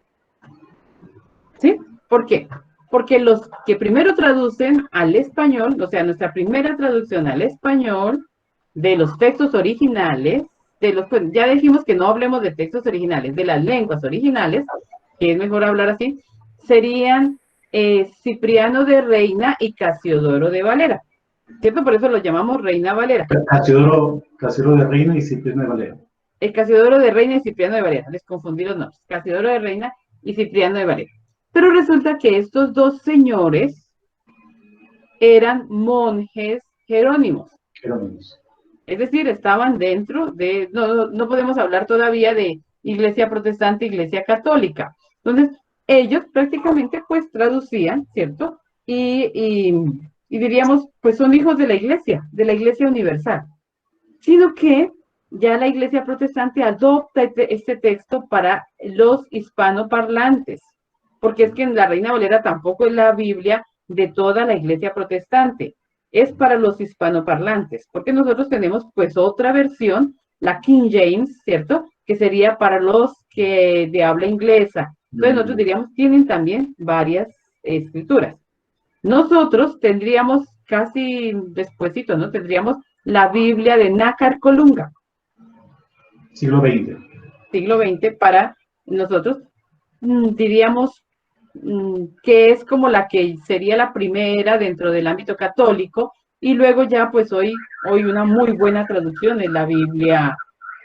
Speaker 2: ¿Sí? ¿Por qué? Porque los que primero traducen al español, o sea, nuestra primera traducción al español de los textos originales, pues ya dijimos que no hablemos de textos originales, de las lenguas originales, que es mejor hablar así, serían Cipriano de Reina y Casiodoro de Valera, ¿cierto? Por eso lo llamamos Reina Valera.
Speaker 3: Casiodoro de Reina y Cipriano de Valera.
Speaker 2: El Casiodoro de Reina y Cipriano de Valera, les confundí los nombres, Casiodoro de Reina y Cipriano de Valera. Pero resulta que estos dos señores eran monjes jerónimos. Es decir, estaban dentro de, no podemos hablar todavía de iglesia protestante, iglesia católica. Entonces, ellos prácticamente pues traducían, ¿cierto? Y diríamos, pues son hijos de la iglesia universal. Sino que ya la iglesia protestante adopta este texto para los hispanoparlantes. Porque es que en la Reina Valera tampoco es la Biblia de toda la iglesia protestante. Es para los hispanoparlantes, porque nosotros tenemos pues otra versión, la King James, ¿cierto? Que sería para los que de habla inglesa. Entonces nosotros diríamos, tienen también varias escrituras. Nosotros tendríamos casi despuesito, ¿no? Tendríamos la Biblia de Nácar Colunga.
Speaker 3: Siglo XX.
Speaker 2: Siglo XX para nosotros, diríamos que es como la que sería la primera dentro del ámbito católico, y luego ya pues hoy una muy buena traducción es la Biblia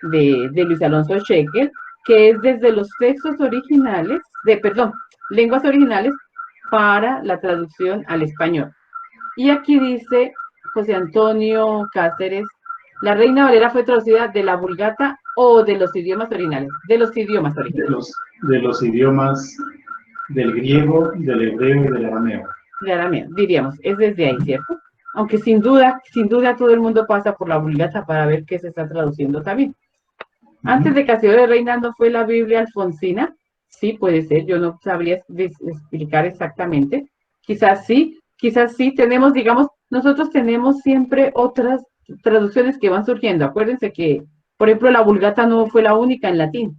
Speaker 2: de Luis Alonso Shekel, que es desde los textos originales, lenguas originales para la traducción al español. Y aquí dice José Antonio Cáceres, ¿la Reina Valera fue traducida de la Vulgata o de los idiomas originales? De los idiomas originales.
Speaker 3: De los idiomas del griego, del hebreo y del arameo.
Speaker 2: De arameo, diríamos, es desde ahí, ¿cierto? Aunque sin duda todo el mundo pasa por la Vulgata para ver qué se está traduciendo también. Antes de Casiodoro de Reina, ¿no fue la Biblia alfonsina? Sí, puede ser, yo no sabría explicar exactamente. Quizás sí, tenemos, digamos, nosotros tenemos siempre otras traducciones que van surgiendo. Acuérdense que, por ejemplo, la Vulgata no fue la única en latín.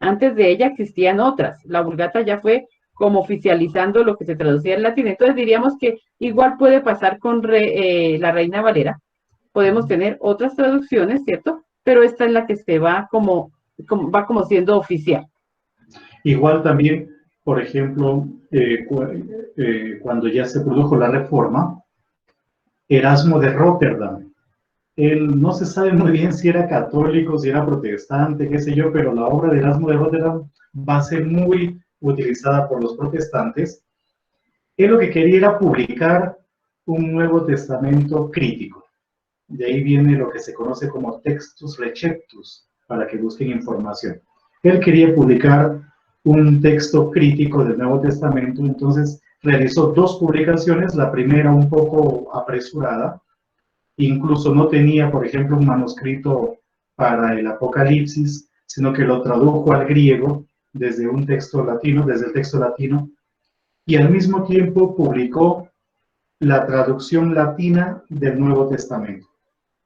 Speaker 2: Antes de ella existían otras. La Vulgata ya fue como oficializando lo que se traducía en latín. Entonces diríamos que igual puede pasar con la Reina Valera. Podemos tener otras traducciones, ¿cierto? Pero esta es la que se va como siendo oficial.
Speaker 3: Igual también, por ejemplo, cuando ya se produjo la Reforma, Erasmo de Róterdam, él no se sabe muy bien si era católico, si era protestante, qué sé yo, pero la obra de Erasmo de Róterdam va a ser muy utilizada por los protestantes. Él lo que quería era publicar un Nuevo Testamento crítico. De ahí viene lo que se conoce como textus receptus, para que busquen información. Él quería publicar un texto crítico del Nuevo Testamento, entonces realizó 2 publicaciones, la primera un poco apresurada, incluso no tenía, por ejemplo, un manuscrito para el Apocalipsis, sino que lo tradujo al griego desde el texto latino, y al mismo tiempo publicó la traducción latina del Nuevo Testamento.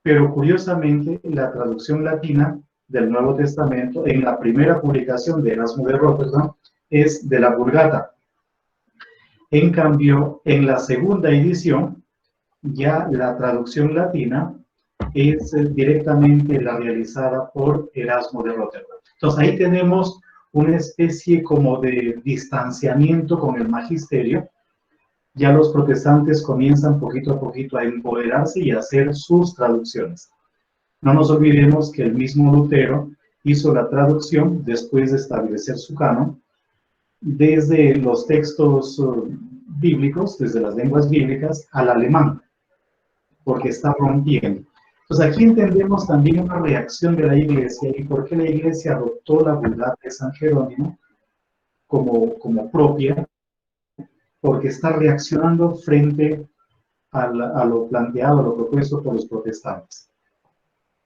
Speaker 3: Pero curiosamente, la traducción latina del Nuevo Testamento, en la primera publicación de Erasmo de Rotterdam, es de la Vulgata. En cambio, en la segunda edición, ya la traducción latina es directamente la realizada por Erasmo de Rotterdam. Entonces ahí tenemos una especie como de distanciamiento con el magisterio. Ya los protestantes comienzan poquito a poquito a empoderarse y a hacer sus traducciones. No nos olvidemos que el mismo Lutero hizo la traducción, después de establecer su canon, desde los textos bíblicos, desde las lenguas bíblicas, al alemán, porque está rompiendo. Entonces aquí entendemos también una reacción de la Iglesia y por qué la Iglesia adoptó la Vulgata de San Jerónimo como propia, porque está reaccionando frente a lo planteado, a lo propuesto por los protestantes.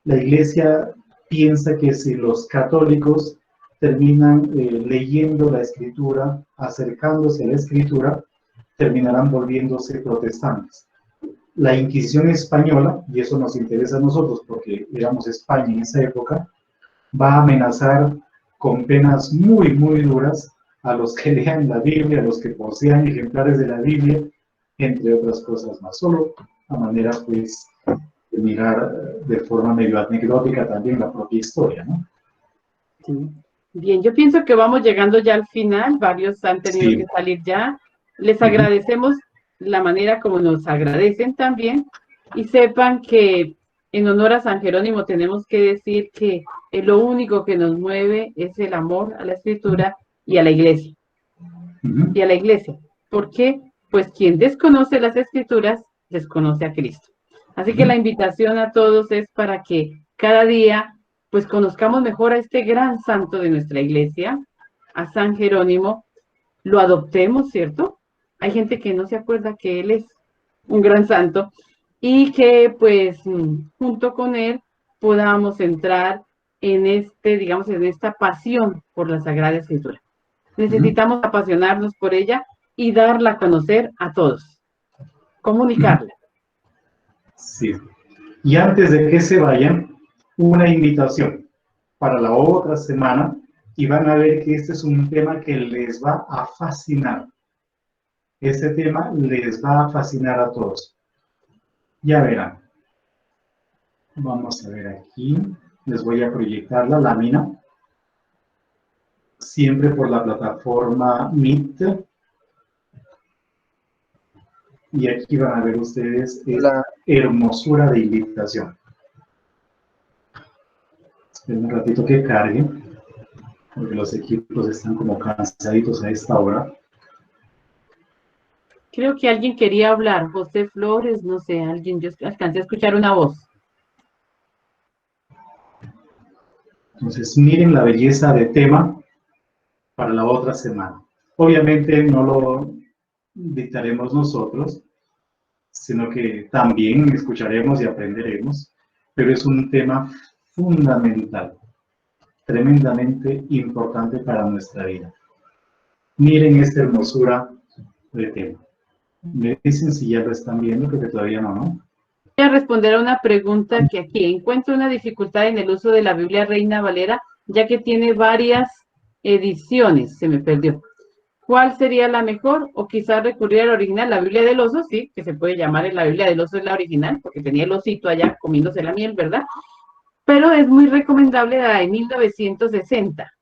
Speaker 3: La Iglesia piensa que si los católicos terminan leyendo la Escritura, acercándose a la Escritura, terminarán volviéndose protestantes. La Inquisición española, y eso nos interesa a nosotros porque éramos España en esa época, va a amenazar con penas muy, muy duras a los que lean la Biblia, a los que posean ejemplares de la Biblia, entre otras cosas más. Solo a manera, pues, de mirar de forma medio anecdótica también la propia historia, ¿no?
Speaker 2: Sí. Bien, yo pienso que vamos llegando ya al final, varios han tenido
Speaker 3: Sí.
Speaker 2: que salir ya. Les agradecemos la manera como nos agradecen también y sepan que en honor a San Jerónimo tenemos que decir que lo único que nos mueve es el amor a la Escritura y a la Iglesia. Y a la Iglesia. ¿Por qué? Pues quien desconoce las Escrituras, desconoce a Cristo. Así que la invitación a todos es para que cada día pues conozcamos mejor a este gran santo de nuestra Iglesia, a San Jerónimo, lo adoptemos, ¿cierto? Hay gente que no se acuerda que él es un gran santo y que pues junto con él podamos entrar en digamos, en esta pasión por la Sagrada Escritura. Necesitamos apasionarnos por ella y darla a conocer a todos, comunicarla.
Speaker 3: Sí. Y antes de que se vayan, una invitación para la otra semana y van a ver que este es un tema que les va a fascinar. Este tema les va a fascinar a todos. Ya verán. Vamos a ver aquí. Les voy a proyectar la lámina. Siempre por la plataforma Meet. Y aquí van a ver ustedes esta hermosura de invitación. Esperen un ratito que cargue, porque los equipos están como cansaditos a esta hora.
Speaker 2: Creo que alguien quería hablar, José Flores, no sé, alguien, yo alcancé a escuchar una voz.
Speaker 3: Entonces, miren la belleza de tema para la otra semana. Obviamente no lo dictaremos nosotros, sino que también escucharemos y aprenderemos, pero es un tema fundamental, tremendamente importante para nuestra vida. Miren esta hermosura de tema. Me dicen si ya lo están viendo, porque todavía no, ¿no?
Speaker 2: Voy a responder a una pregunta que aquí encuentro una dificultad en el uso de la Biblia Reina Valera, ya que tiene varias ediciones, se me perdió. ¿Cuál sería la mejor? O quizás recurrir al original, la Biblia del oso, sí, que se puede llamar la Biblia del oso, es la original, porque tenía el osito allá comiéndose la miel, ¿verdad? Pero es muy recomendable la de 1960.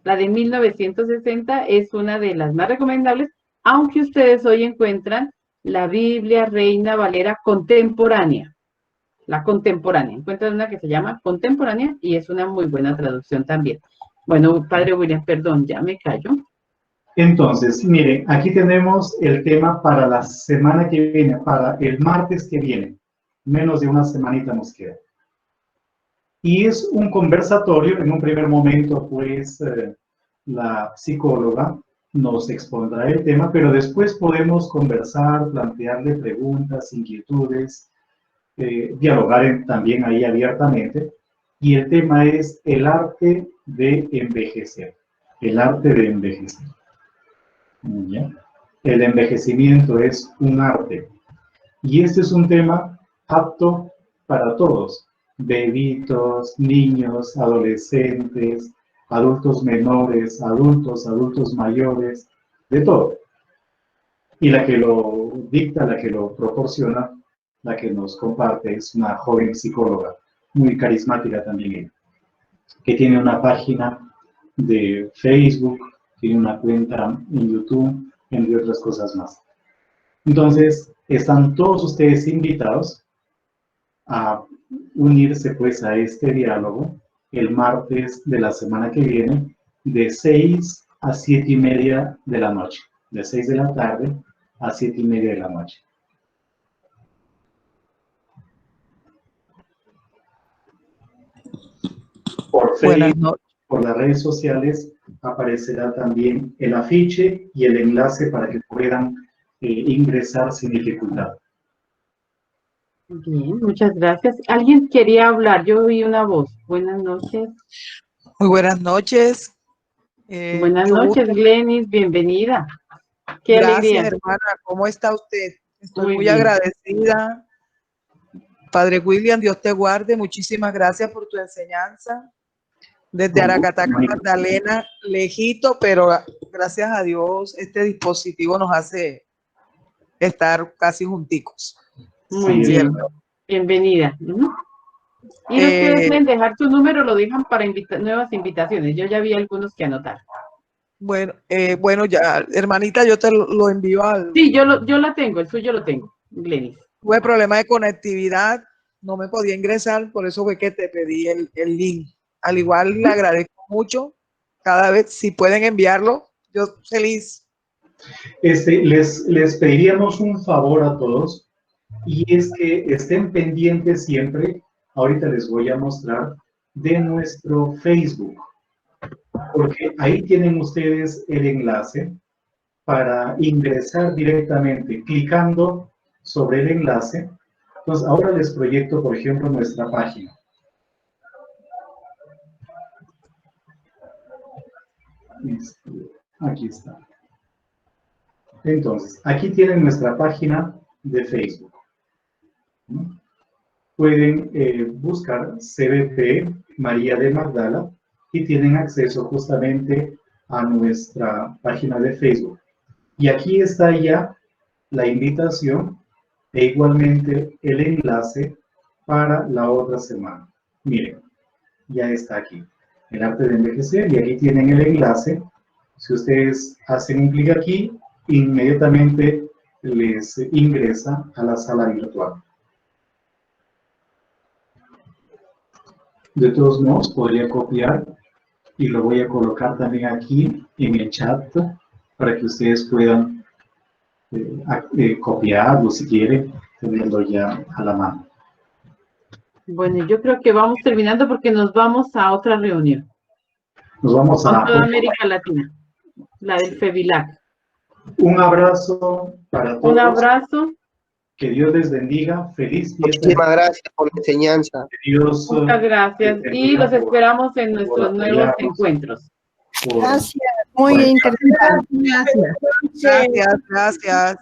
Speaker 2: La de 1960 es una de las más recomendables, aunque ustedes hoy encuentran la Biblia Reina Valera contemporánea. La contemporánea. Encuentran una que se llama contemporánea y es una muy buena traducción también. Bueno, Padre William, perdón, ya me callo.
Speaker 3: Entonces, miren, aquí tenemos el tema para la semana que viene, para el martes que viene. Menos de una semanita nos queda. Y es un conversatorio, en un primer momento, pues, la psicóloga nos expondrá el tema, pero después podemos conversar, plantearle preguntas, inquietudes, dialogar también ahí abiertamente. Y el tema es el arte de envejecer. El arte de envejecer. ¿Ya? el envejecimiento es un arte. Y este es un tema apto para todos, bebitos, niños, adolescentes, adultos menores, adultos mayores, de todo. Y la que lo dicta, la que lo proporciona, la que nos comparte es una joven psicóloga, muy carismática también ella, que tiene una página de Facebook, tiene una cuenta en YouTube, entre otras cosas más. Entonces, están todos ustedes invitados a unirse pues a este diálogo el martes de la semana que viene, de 6 a 7:30 de la noche, de 6 de la tarde a 7:30 de la noche. Por Facebook, por las redes sociales, aparecerá también el afiche y el enlace para que puedan ingresar sin dificultad.
Speaker 2: Bien, muchas gracias. ¿Alguien quería hablar? Yo oí una voz. Buenas noches.
Speaker 6: Muy buenas noches.
Speaker 2: Buenas noches, Glenis, bienvenida. Qué
Speaker 6: Gracias,
Speaker 2: alegría.
Speaker 6: hermana. ¿Cómo está usted? Estoy muy
Speaker 2: bien.
Speaker 6: agradecida. Padre William, Dios te guarde. Muchísimas gracias por tu enseñanza. Desde Aracataca, Magdalena, lejito, pero gracias a Dios este dispositivo nos hace estar casi junticos.
Speaker 2: Muy bien. Bienvenida. Y ustedes pueden dejar su número, lo dejan para nuevas invitaciones. Yo ya vi algunos que anotar.
Speaker 6: Bueno, ya, hermanita, yo te lo envío al...
Speaker 2: Sí, yo la tengo, el suyo lo tengo, Glenis.
Speaker 6: Tuve problema de conectividad, no me podía ingresar, por eso fue que te pedí el link. Al igual le agradezco mucho, cada vez, si pueden enviarlo, yo feliz.
Speaker 3: Les pediríamos un favor a todos, y es que estén pendientes siempre, ahorita les voy a mostrar, de nuestro Facebook, porque ahí tienen ustedes el enlace para ingresar directamente, clicando sobre el enlace. Entonces, ahora les proyecto, por ejemplo, nuestra página. Aquí está. Entonces, aquí tienen nuestra página de Facebook. Pueden buscar CBP María de Magdala y tienen acceso justamente a nuestra página de Facebook. Y aquí está ya la invitación e igualmente el enlace para la otra semana. Miren, ya está aquí. El arte de envejecer, y aquí tienen el enlace. Si ustedes hacen un clic aquí, inmediatamente les ingresa a la sala virtual. De todos modos, podría copiar y lo voy a colocar también aquí en el chat para que ustedes puedan copiarlo si quieren, tenerlo ya a la mano.
Speaker 2: Bueno, yo creo que vamos terminando porque nos vamos a otra reunión.
Speaker 3: Nos vamos
Speaker 2: con
Speaker 3: a
Speaker 2: toda América Latina, la del FEVILAC.
Speaker 3: Un abrazo para todos.
Speaker 2: Un abrazo.
Speaker 3: Que Dios les bendiga. Feliz fiesta.
Speaker 9: Muchísimas gracias por la enseñanza.
Speaker 3: Dios,
Speaker 2: muchas gracias. Y los esperamos en nuestros nuevos encuentros.
Speaker 9: Gracias. Muy interesante.
Speaker 6: Gracias.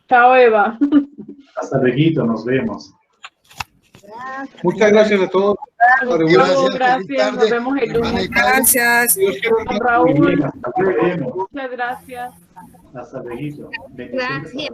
Speaker 2: Chao, Eva.
Speaker 3: Hasta luego, nos vemos.
Speaker 10: Muchas gracias a todos.
Speaker 2: Gracias. Nos vemos el lunes.
Speaker 10: Gracias.
Speaker 2: Raúl. Muchas gracias.
Speaker 3: Hasta luego.
Speaker 11: Gracias.